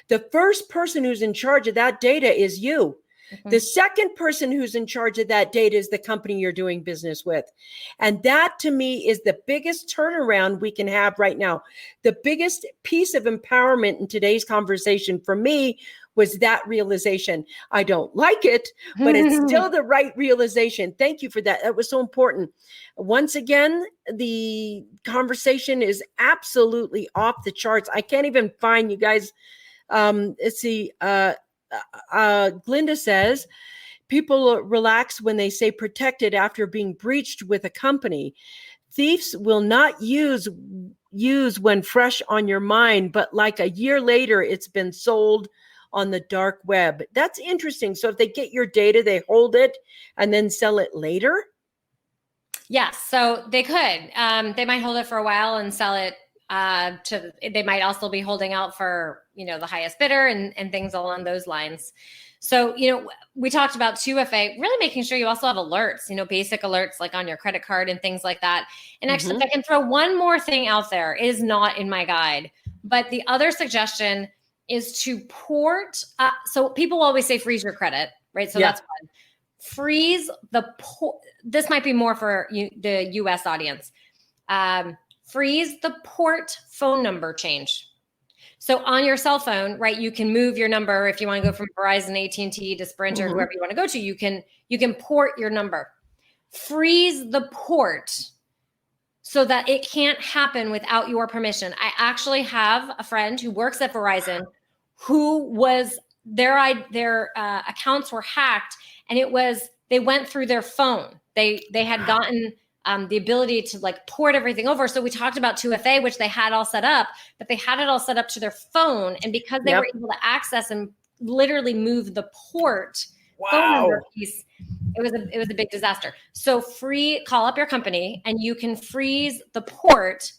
The first person who's in charge of that data is you. Mm-hmm. The second person who's in charge of that data is the company you're doing business with. And that to me is the biggest turnaround we can have right now. The biggest piece of empowerment in today's conversation for me was that realization. I don't like it, but it's still the right realization. Thank you for that. That was so important. Once again, the conversation is absolutely off the charts. I can't even find you guys. Let's see. Glinda says, people relax when they say protected after being breached with a company. Thieves will not use when fresh on your mind, but like a year later, it's been sold on the dark web. That's interesting. So if they get your data, they hold it and then sell it later? Yes. So they could. They might hold it for a while and sell it they might also be holding out for, the highest bidder and things along those lines. So, we talked about 2FA, really making sure you also have alerts, basic alerts like on your credit card and things like that. And actually, if I can throw one more thing out there, it is not in my guide, but the other suggestion is to port. So people always say freeze your credit, right? So that's one. Freeze this might be more for the US audience. Freeze the port phone number change. So on your cell phone, right, you can move your number. If you want to go from Verizon, AT&T to Sprint or whoever you want to go to, you can port your number. Freeze the port so that it can't happen without your permission. I actually have a friend who works at Verizon who was their accounts were hacked, and they went through their phone. They had gotten the ability to port everything over. So we talked about 2FA, which they had all set up, but they had it all set up to their phone. And because they were able to access and literally move the port phone number piece, it was a big disaster. So call up your company and you can freeze the port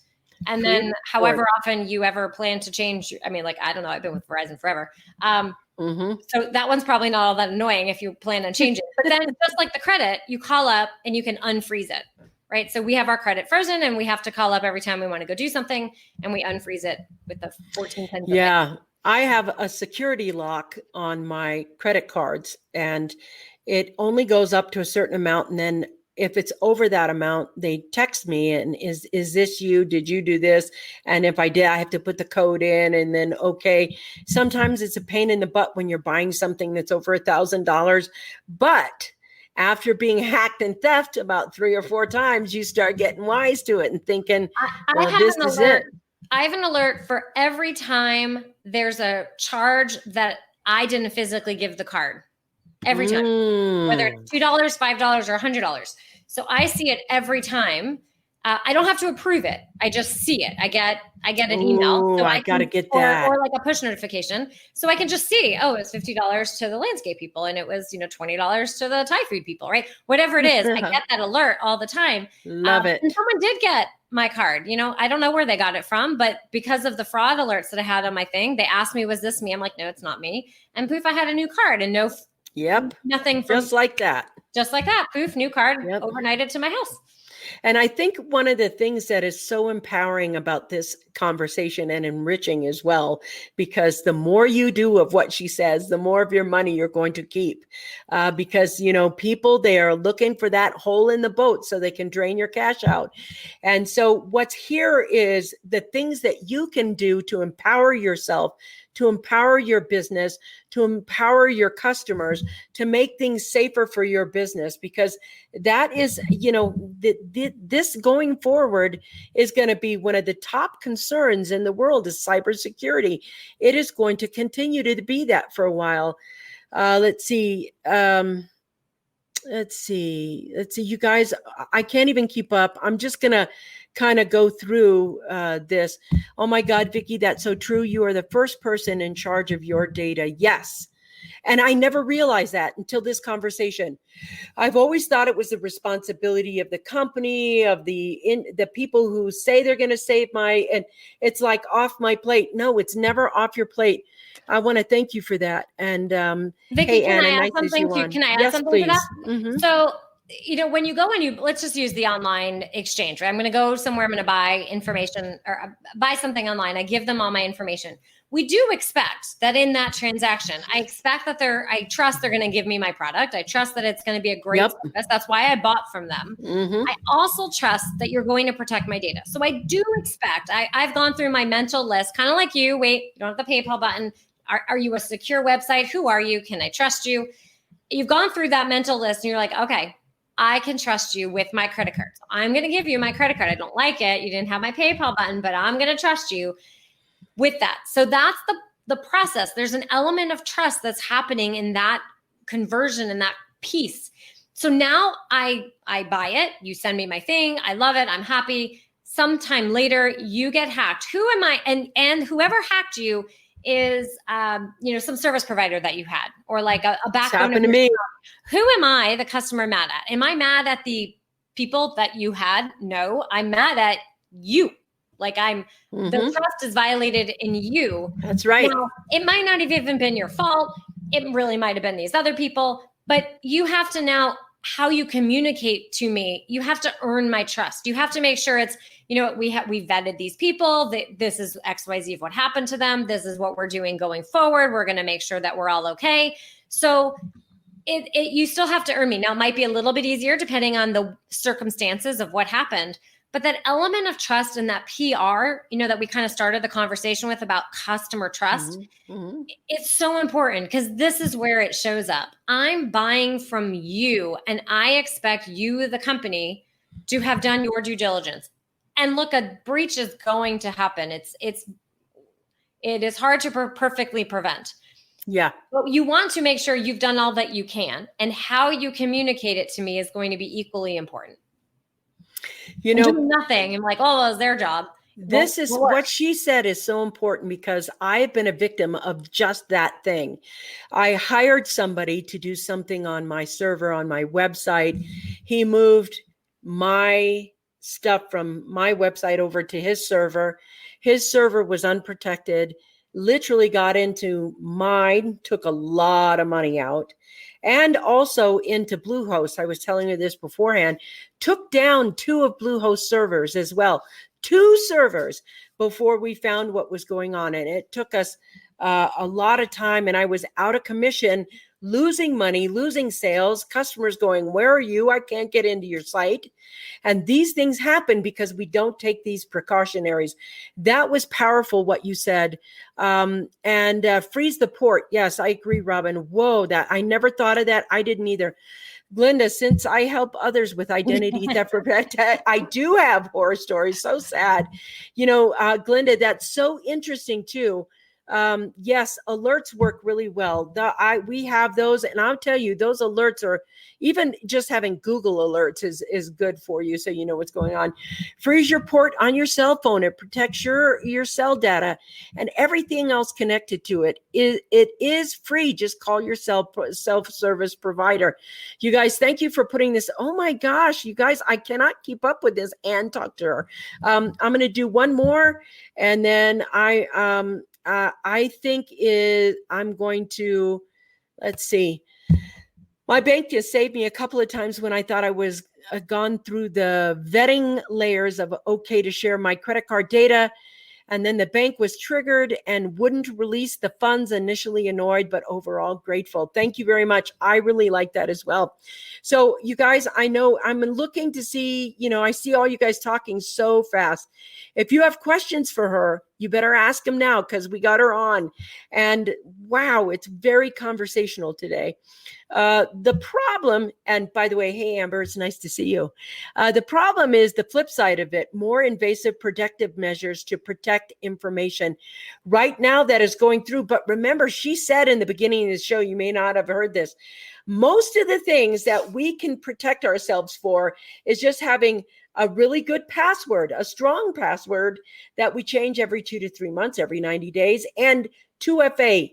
And then however often you ever plan to change, I mean, like, I don't know, I've been with Verizon forever. So that one's probably not all that annoying if you plan on changing it. But then just like the credit, you call up and you can unfreeze it, right? So we have our credit frozen and we have to call up every time we want to go do something, and we unfreeze it with the 14 pins. Yeah. I have a security lock on my credit cards, and it only goes up to a certain amount. And then if it's over that amount, they text me and is this you? Did you do this? And if I did, I have to put the code in, and then, okay. Sometimes it's a pain in the butt when you're buying something that's over $1,000, but after being hacked and theft about 3 or 4 times, you start getting wise to it and thinking, well, this is it. I have an alert for every time there's a charge that I didn't physically give the card. Every time, whether it's $2, $5, or $100. So I see it every time. I don't have to approve it. I just see it. I get an email. So I got to get that. Or like a push notification. So I can just see, oh, it's $50 to the landscape people. And it was, $20 to the Thai food people, right? Whatever it is, I get that alert all the time. Love it. And someone did get my card. I don't know where they got it from, but because of the fraud alerts that I had on my thing, they asked me, was this me? I'm like, no, it's not me. And poof, I had a new card and nothing. Just like that. Just like that. Poof, new card, overnighted to my house. And I think one of the things that is so empowering about this conversation and enriching as well, because the more you do of what she says, the more of your money you're going to keep. Because, people, they are looking for that hole in the boat so they can drain your cash out. And so what's here is the things that you can do to empower yourself, to empower your business, to empower your customers, to make things safer for your business, because that is, this going forward is going to be one of the top concerns in the world is cybersecurity. It is going to continue to be that for a while. Let's see, you guys, I can't even keep up. I'm just going to kind of go through this. Oh my God, Vicki, that's so true. You are the first person in charge of your data. Yes. And I never realized that until this conversation. I've always thought it was the responsibility of the company, of the people who say they're going to save and it's like off my plate. No, it's never off your plate. I want to thank you for that. And Vicki, hey, can Anna, I add nice something to see you on. Can I add yes, something please. to that? Mm-hmm. So, when you go and let's just use the online exchange, right? I'm going to go somewhere, I'm going to buy information or buy something online. I give them all my information. We do expect that in that transaction, I expect that I trust they're going to give me my product. I trust that it's going to be a great service. That's why I bought from them. Mm-hmm. I also trust that you're going to protect my data. So I do expect, I've gone through my mental list, kind of like you. Wait, you don't have the PayPal button. Are you a secure website? Who are you? Can I trust you? You've gone through that mental list and you're like, okay, I can trust you with my credit card. So I'm going to give you my credit card. I don't like it. You didn't have my PayPal button, but I'm going to trust you with that. So that's the process. There's an element of trust that's happening in that conversion and that piece. So now I buy it. You send me my thing. I love it. I'm happy. Sometime later, you get hacked. Who am I? And whoever hacked you is, some service provider that you had, or like a backbone. It's happened to me. Who am I, the customer, mad at? Am I mad at the people that you had? No, I'm mad at you. Like the trust is violated in you. That's right. Now, it might not have even been your fault. It really might have been these other people, but you have to now, how you communicate to me, you have to earn my trust. You have to make sure it's, we vetted these people. This is XYZ of what happened to them. This is what we're doing going forward. We're going to make sure that we're all okay. So you still have to earn me. Now, it might be a little bit easier depending on the circumstances of what happened, but that element of trust and that PR, that we kind of started the conversation with about customer trust, it's so important because this is where it shows up. I'm buying from you and I expect you, the company, to have done your due diligence. And look, a breach is going to happen. It is hard to perfectly prevent. Yeah. But you want to make sure you've done all that you can, and how you communicate it to me is going to be equally important. Doing nothing and like, oh, well, it's their job. This is what she said is so important because I've been a victim of just that thing. I hired somebody to do something on my server, on my website. He moved my stuff from my website over to his server. His server was unprotected, literally got into mine, took a lot of money out, and also into Bluehost. I was telling you this beforehand, took down 2 of Bluehost servers as well, 2 servers before we found what was going on. And it took us a lot of time, and I was out of commission, losing money, losing sales, customers going, where are you? I can't get into your site. And these things happen because we don't take these precautionaries. That was powerful, what you said. And freeze the port. Yes, I agree, Robin. Whoa, that I never thought of that. I didn't either. Glinda, since I help others with identity theft, I do have horror stories. So sad. Glinda, that's so interesting too. Yes, alerts work really well. We have those, and I'll tell you, those alerts are, even just having Google alerts is good for you, so you know what's going on. Freeze your port on your cell phone. It protects your cell data and everything else connected to it. It is free. Just call your self-service provider. You guys, thank you for putting this. Oh my gosh, you guys, I cannot keep up with this. And talk to her. I'm going to do one more, and then I think I'm going to, let's see. My bank has saved me a couple of times when I thought I was gone through the vetting layers of okay to share my credit card data. And then the bank was triggered and wouldn't release the funds. Initially annoyed, but overall grateful. Thank you very much. I really like that as well. So you guys, I know I'm looking to see, I see all you guys talking so fast. If you have questions for her, you better ask them now because we got her on. And wow, it's very conversational today. The problem, and by the way, hey, Amber, it's nice to see you. The problem is the flip side of it, more invasive protective measures to protect information. Right now that is going through, but remember, she said in the beginning of the show, you may not have heard this, most of the things that we can protect ourselves for is just having a really good password, a strong password that we change every 2 to 3 months, every 90 days, and 2FA.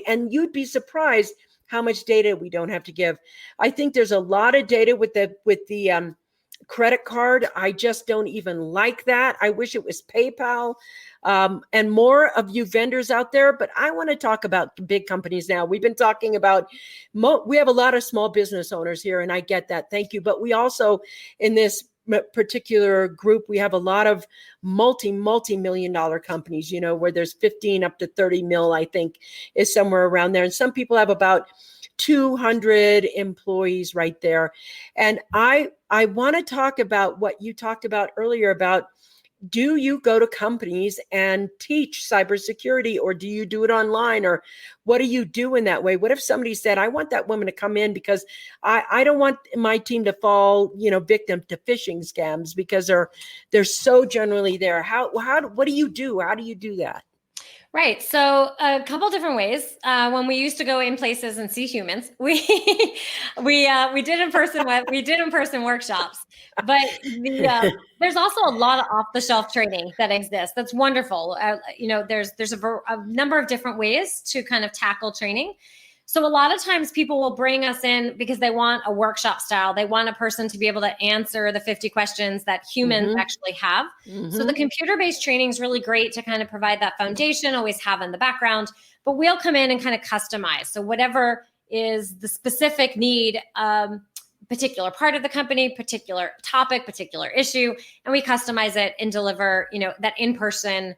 And you'd be surprised how much data we don't have to give. I think there's a lot of data with the credit card. I just don't even like that. I wish it was PayPal. And more of you vendors out there, but I want to talk about big companies now. We've been talking about, we have a lot of small business owners here, and I get that. Thank you. But we also, in this particular group, we have a lot of multi-million dollar companies, where there's 15 up to 30 mil, I think is somewhere around there. And some people have about 200 employees right there. And I want to talk about what you talked about earlier about, do you go to companies and teach cybersecurity, or do you do it online, or what do you do in that way? What if somebody said, I want that woman to come in because I don't want my team to fall, victim to phishing scams because they're so generally there. What do you do? How do you do that? Right. So a couple different ways. When we used to go in places and see humans, we did in person workshops. But there's also a lot of off the shelf training that exists. That's wonderful. There's a number of different ways to kind of tackle training. So a lot of times people will bring us in because they want a workshop style. They want a person to be able to answer the 50 questions that humans actually have. So the computer-based training is really great to kind of provide that foundation, always have in the background, but we'll come in and kind of customize. So whatever is the specific need, particular part of the company, particular topic, particular issue, and we customize it and deliver, that in-person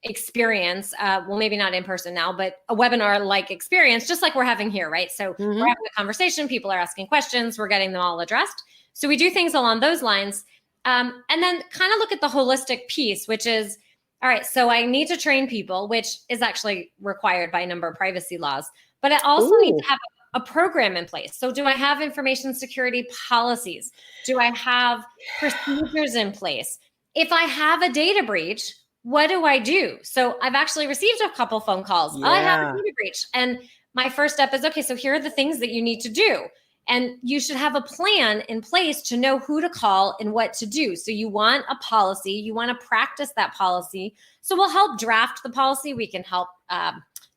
experience. Well, maybe not in person now, but a webinar-like experience, just like we're having here, right? So we're having a conversation, people are asking questions, we're getting them all addressed. So we do things along those lines. And then kind of look at the holistic piece, which is, all right, so I need to train people, which is actually required by a number of privacy laws, but I also need to have a program in place. So do I have information security policies? Do I have procedures in place? If I have a data breach, what do I do? So I've actually received a couple phone calls. Yeah. I have a data breach. And my first step is, okay, so here are the things that you need to do. And you should have a plan in place to know who to call and what to do. So you want a policy, you want to practice that policy. So we'll help draft the policy. We can help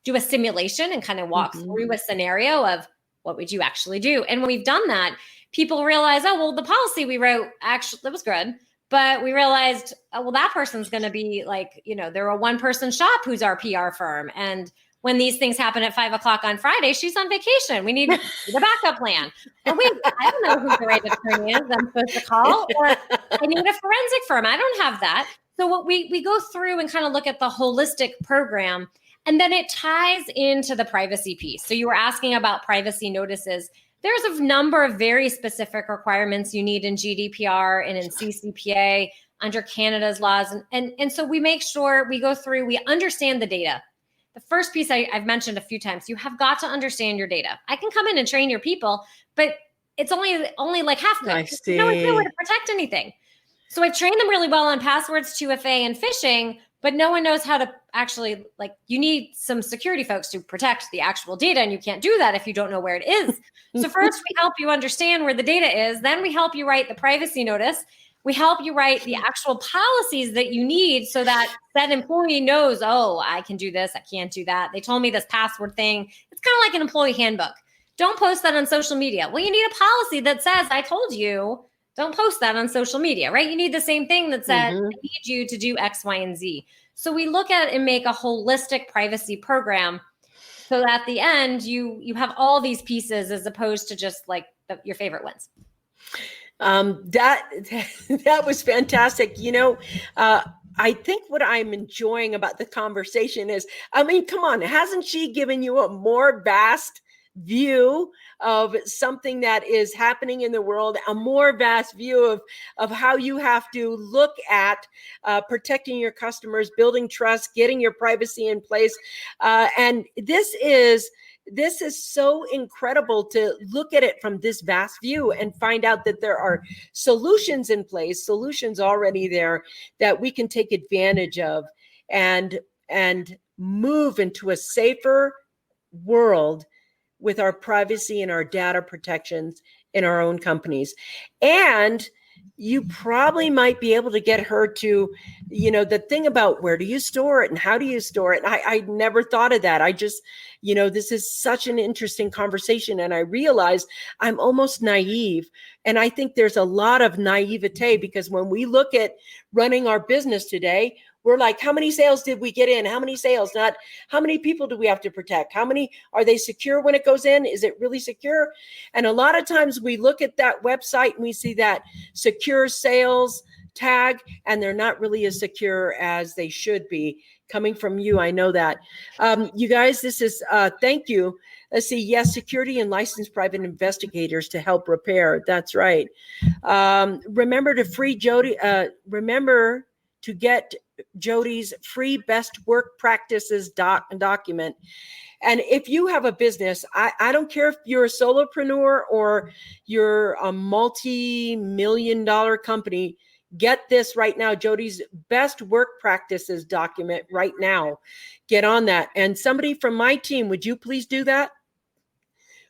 do a simulation and kind of walk through a scenario of what would you actually do? And when we've done that, people realize, oh, well, the policy we wrote, actually, that was good. But we realized, oh, well, that person's going to be like, they're a one-person shop who's our PR firm. And when these things happen at 5:00 on Friday, she's on vacation. We need the backup plan. Oh, wait, I don't know who the right attorney is I'm supposed to call, or I need a forensic firm. I don't have that. So what we go through and kind of look at the holistic program, and then it ties into the privacy piece. So you were asking about privacy notices. There's a number of very specific requirements you need in GDPR and in CCPA under Canada's laws. And so we make sure we go through, we understand the data. The first piece I've mentioned a few times, you have got to understand your data. I can come in and train your people, but it's only like half good. No one's nowhere to protect anything. So I've trained them really well on passwords, 2FA, and phishing, but no one knows how to actually, you need some security folks to protect the actual data, and you can't do that if you don't know where it is. So first, we help you understand where the data is. Then we help you write the privacy notice. We help you write the actual policies that you need so that that employee knows, oh, I can do this, I can't do that. They told me this password thing. It's kind of like an employee handbook. Don't post that on social media. Well, you need a policy that says, I told you, don't post that on social media, right? You need the same thing that says, I need you to do X, Y, and Z. So we look at and make a holistic privacy program so that at the end, you have all these pieces as opposed to just your favorite ones. That was fantastic. I think what I'm enjoying about the conversation is, come on, hasn't she given you a more vast view of something that is happening in the world, a more vast view of how you have to look at protecting your customers, building trust, getting your privacy in place. And this is so incredible to look at it from this vast view and find out that there are solutions in place, solutions already there that we can take advantage of and move into a safer world with our privacy and our data protections in our own companies. And you probably might be able to get her to, the thing about where do you store it and how do you store it? And I never thought of that. I just, this is such an interesting conversation. And I realize I'm almost naive. And I think there's a lot of naivete because when we look at running our business today, we're like, how many sales did we get in? How many sales? Not how many people do we have to protect? How many are they secure when it goes in? Is it really secure? And a lot of times we look at that website and we see that secure sales tag, and they're not really as secure as they should be. Coming from you, I know that. You guys, this is, thank you. Let's see. Yes, security and licensed private investigators to help repair. That's right. Remember to get Jodi's free best work practices document. And if you have a business, I don't care if you're a solopreneur or you're a multi-million-dollar company, get this right now, Jodi's best work practices document right now. Get on that. And somebody from my team, would you please do that?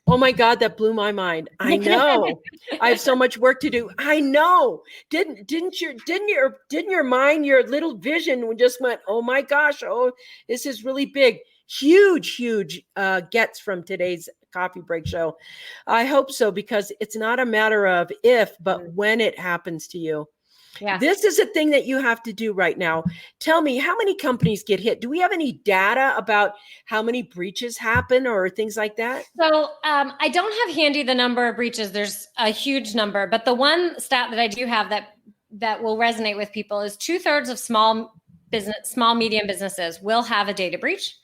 Oh my God, that blew my mind. I know. I have so much work to do. I know. Didn't your mind, your little vision just went, oh my gosh, this is really big. Huge gets from today's coffee break show. I hope so, because it's not a matter of if, but when it happens to you. Yeah. This is a thing that you have to do right now. Tell me, how many companies get hit? Do we have any data about how many breaches happen or things like that? So I don't have handy the number of breaches. There's a huge number, but the one stat that I do have that will resonate with people is 2/3 of small, medium businesses will have a data breach.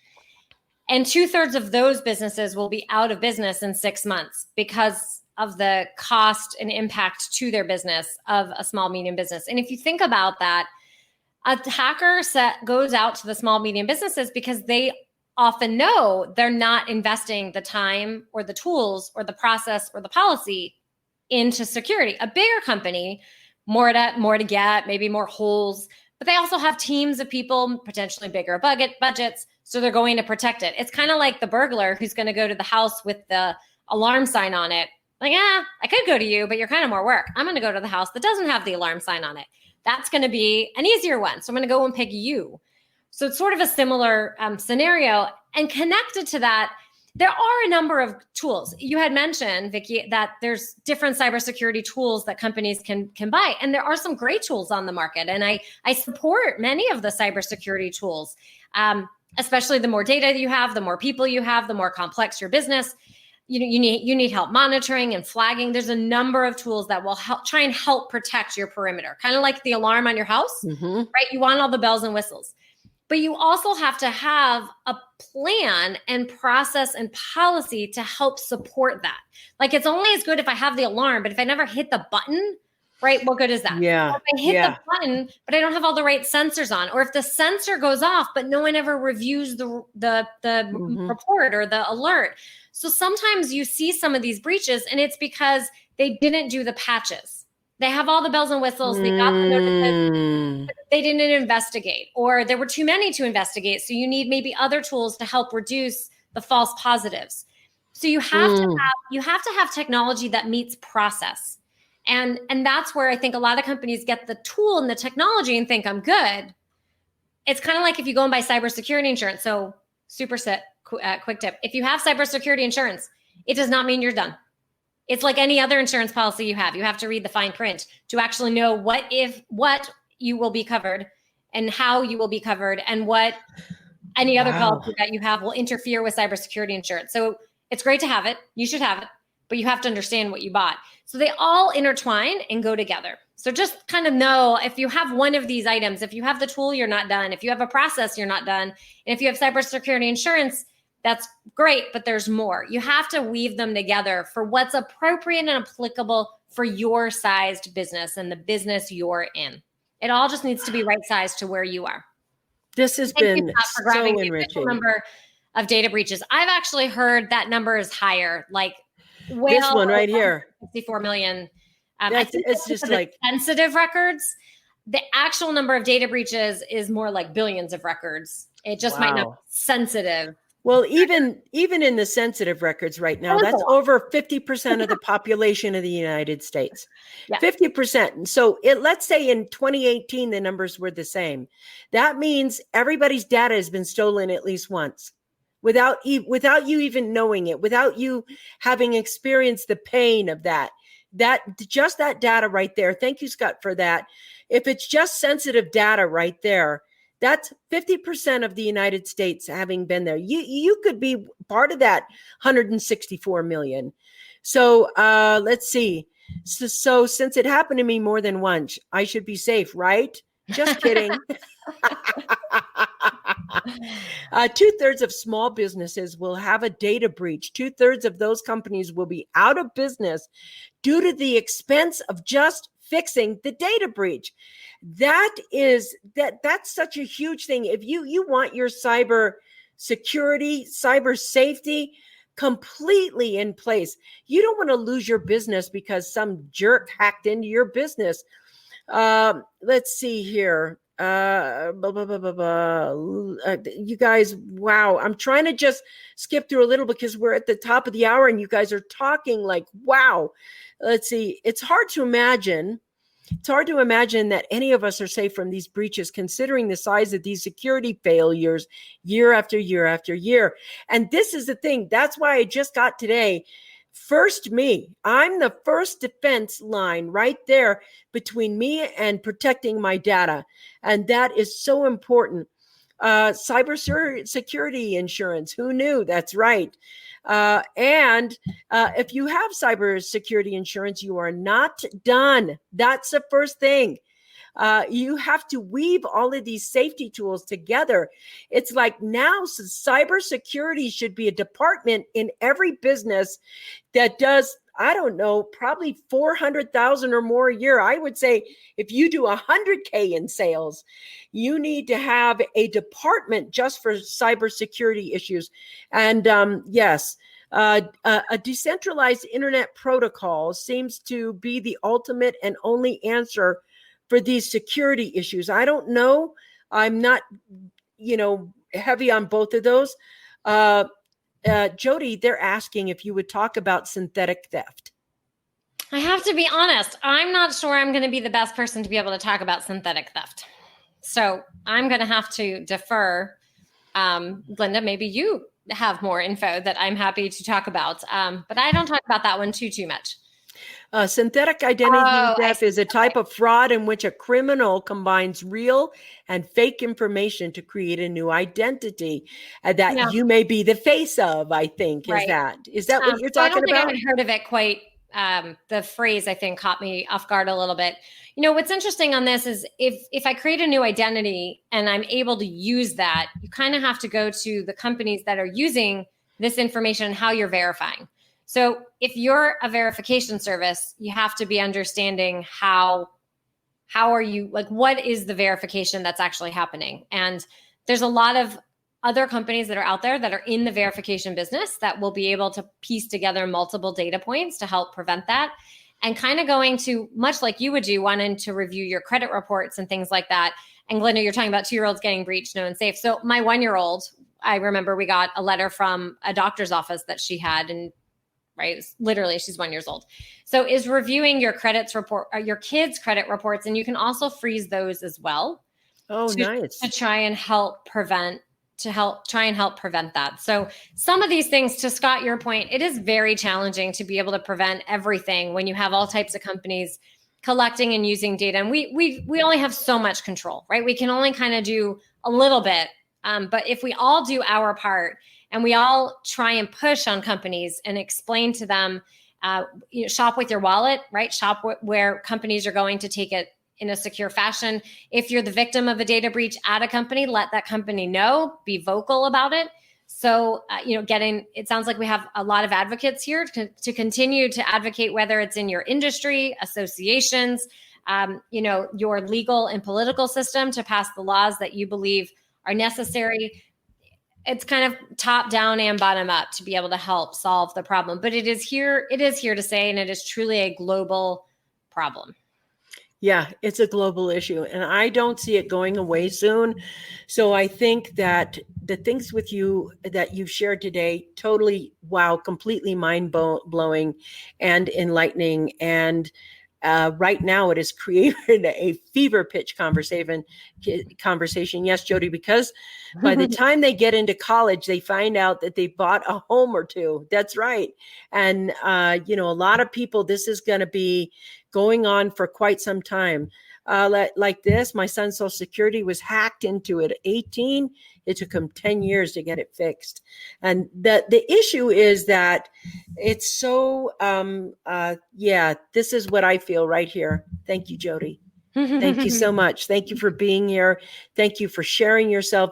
And 2/3 of those businesses will be out of business in 6 months because of the cost and impact to their business of a small, medium business. And if you think about that, a hacker goes out to the small, medium businesses because they often know they're not investing the time or the tools or the process or the policy into security. A bigger company, more to get, maybe more holes, but they also have teams of people, potentially bigger budgets, so they're going to protect it. It's kind of like the burglar who's going to go to the house with the alarm sign on it. Like, I could go to you, but you're kind of more work. I'm going to go to the house that doesn't have the alarm sign on it. That's going to be an easier one. So I'm going to go and pick you. So it's sort of a similar scenario. And connected to that, There are a number of tools. You had mentioned, Vicki, that there's different cybersecurity tools that companies can buy. And there are some great tools on the market. And I support many of the cybersecurity tools, especially the more data you have, the more people you have, the more complex your business. You need help monitoring and flagging. There's a number of tools that will try and help protect your perimeter, kind of like the alarm on your house, right? You want all the bells and whistles. But you also have to have a plan and process and policy to help support that. Like, it's only as good if I have the alarm, but if I never hit the button, right, what good is that? Yeah. Or if I hit the button, but I don't have all the right sensors on, or if the sensor goes off, but no one ever reviews the report or the alert. So sometimes you see some of these breaches, and it's because they didn't do the patches. They have all the bells and whistles. They got the notices. They didn't investigate, or there were too many to investigate. So you need maybe other tools to help reduce the false positives. So you have to have technology that meets process. And that's where I think a lot of companies get the tool and the technology and think, I'm good. It's kind of like if you go and buy cybersecurity insurance. So quick tip. If you have cybersecurity insurance, it does not mean you're done. It's like any other insurance policy you have. You have to read the fine print to actually know what you will be covered and how you will be covered, and what any other policy that you have will interfere with cybersecurity insurance. So it's great to have it. You should have it, but you have to understand what you bought. So they all intertwine and go together. So just kind of know, if you have one of these items, if you have the tool, you're not done. If you have a process, you're not done. And if you have cybersecurity insurance, that's great, but there's more. You have to weave them together for what's appropriate and applicable for your sized business and the business you're in. It all just needs to be right sized to where you are. This has been for grabbing the official number of data breaches. I've actually heard that number is higher, like this one right here, 64 million. I think it's just like sensitive records. The actual number of data breaches is more like billions of records. It just might not be sensitive. Well, even in the sensitive records right now, that's over 50% of the population of the United States. 50%. And so let's say in 2018, the numbers were the same. That means everybody's data has been stolen at least once without you even knowing it, without you having experienced the pain of that just that data right there. Thank you, Scott, for that. If it's just sensitive data right there, that's 50% of the United States having been there. You could be part of that 164 million. So let's see. So since it happened to me more than once, I should be safe, right? Just kidding. 2/3 of small businesses will have a data breach. 2/3 of those companies will be out of business due to the expense of just fixing the data breach. That's such a huge thing. If you want your cyber security, cyber safety completely in place, you don't want to lose your business because some jerk hacked into your business. Let's see here. You guys, wow. I'm trying to just skip through a little because we're at the top of the hour and you guys are talking like, wow. Let's see. It's hard to imagine that any of us are safe from these breaches, considering the size of these security failures year after year after year. And this is the thing. That's why I just got today. First me. I'm the first defense line right there between me and protecting my data. And that is so important. Cyber security insurance. Who knew? That's right. And if you have cyber security insurance, you are not done. That's the first thing. You have to weave all of these safety tools together. It's like now cybersecurity should be a department in every business that does, I don't know, probably 400,000 or more a year. I would say if you do 100K in sales, you need to have a department just for cybersecurity issues. And yes, a decentralized internet protocol seems to be the ultimate and only answer for these security issues. I don't know. I'm not, heavy on both of those. Jodi, they're asking if you would talk about synthetic theft. I have to be honest. I'm not sure I'm going to be the best person to be able to talk about synthetic theft. So I'm going to have to defer. Glenda, maybe you have more info that I'm happy to talk about. But I don't talk about that one too much. Synthetic identity Oh, theft is a type of fraud in which a criminal combines real and fake information to create a new identity that yeah, you may be the face of, I think. right. Is that what you're So I talking don't think I about? had heard of it quite. The phrase, I think, caught me off guard a little bit. You know, what's interesting on this is if I create a new identity and I'm able to use that, you kind of have to go to the companies that are using this information and how you're verifying. So if you're a verification service, you have to be understanding how are you, like, what is the verification that's actually happening? And there's a lot of other companies that are out there that are in the verification business that will be able to piece together multiple data points to help prevent that. And kind of going to, much like you would do, wanting to review your credit reports and things like that. And Glenda, you're talking about 2-year-olds getting breached, no and safe. So my 1-year-old, I remember we got a letter from a doctor's office that she had, and right, literally she's 1 year old. So is reviewing your credits report, or your kids' credit reports, and you can also freeze those as well. Oh, nice. To try and help prevent that. So some of these things, to Scott, your point, it is very challenging to be able to prevent everything when you have all types of companies collecting and using data. And we only have so much control, right? We can only kind of do a little bit. But if we all do our part and we all try and push on companies and explain to them, shop with your wallet, right? Shop where companies are going to take it in a secure fashion. If you're the victim of a data breach at a company, let that company know, be vocal about it. So, it sounds like we have a lot of advocates here to continue to advocate, whether it's in your industry, associations, your legal and political system, to pass the laws that you believe are necessary. It's kind of top down and bottom up to be able to help solve the problem. But it is here to say, and it is truly a global problem. Yeah, it's a global issue, and I don't see it going away soon. So I think that the things with you that you've shared today, totally, wow, completely mind-blowing and enlightening. And right now it has created a fever pitch conversation. Yes, Jodi, because by the time they get into college, they find out that they bought a home or two. That's right. And, a lot of people, this is going to be going on for quite some time. Like this, my son's Social Security was hacked into it at 18. It took him 10 years to get it fixed. And the issue is that it's so, this is what I feel right here. Thank you, Jodi. Thank you so much. Thank you for being here. Thank you for sharing yourself.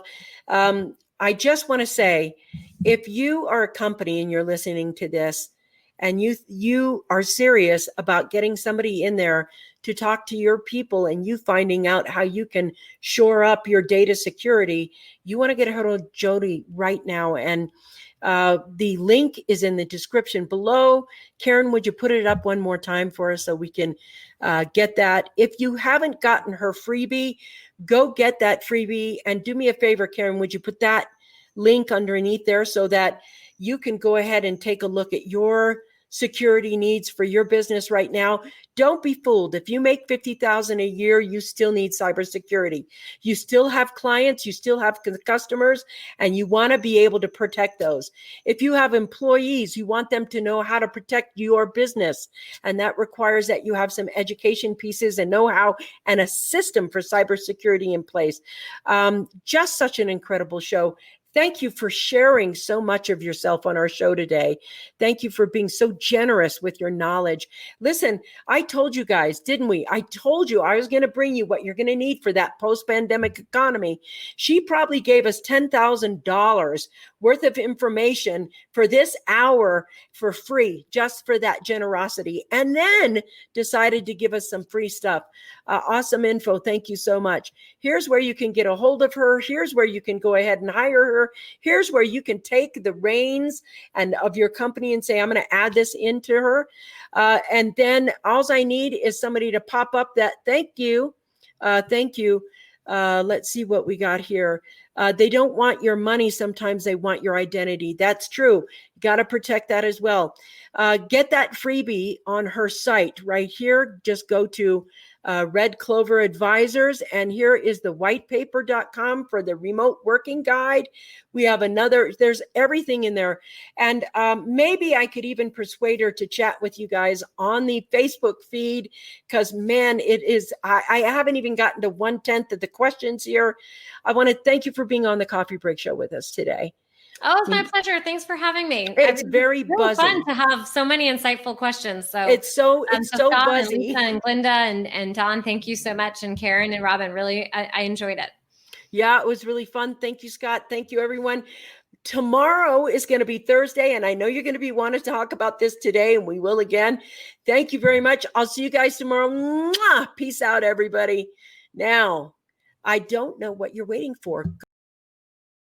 I just want to say, if you are a company and you're listening to this, and you are serious about getting somebody in there to talk to your people and you finding out how you can shore up your data security, you want to get a hold of Jodi right now. And the link is in the description below. Karen, would you put it up one more time for us so we can get that? If you haven't gotten her freebie, go get that freebie. And do me a favor, Karen, would you put that link underneath there so that you can go ahead and take a look at your security needs for your business right now. Don't be fooled. If you make $50,000 a year, you still need cybersecurity. You still have clients, you still have customers, and you want to be able to protect those. If you have employees, you want them to know how to protect your business. And that requires that you have some education pieces and know-how and a system for cybersecurity in place. Just such an incredible show. Thank you for sharing so much of yourself on our show today. Thank you for being so generous with your knowledge. Listen, I told you guys, didn't we? I told you I was going to bring you what you're going to need for that post-pandemic economy. She probably gave us $10,000 worth of information for this hour for free, just for that generosity, and then decided to give us some free stuff. Awesome info. Thank you so much. Here's where you can get a hold of her. Here's where you can go ahead and hire her. Here's where you can take the reins and of your company and say, I'm going to add this into her. And then all I need is somebody to pop up that thank you. Thank you. Let's see what we got here. They don't want your money. Sometimes they want your identity. That's true. You got to protect that as well. Get that freebie on her site right here. Just go to Red Clover Advisors. And here is the whitepaper.com for the remote working guide. We have there's everything in there. And maybe I could even persuade her to chat with you guys on the Facebook feed, because man, I haven't even gotten to 1/10 of the questions here. I want to thank you for being on the Coffee Break Show with us today. Oh, it's my pleasure. Thanks for having me. It's very really buzzing. fun to have so many insightful questions. So it's so Scott buzzy. And Lisa and Glinda and Don, thank you so much. And Karen and Robin, really, I enjoyed it. Yeah, it was really fun. Thank you, Scott. Thank you, everyone. Tomorrow is going to be Thursday, and I know you're going to be wanting to talk about this today, and we will again. Thank you very much. I'll see you guys tomorrow. Mwah! Peace out, everybody. Now, I don't know what you're waiting for.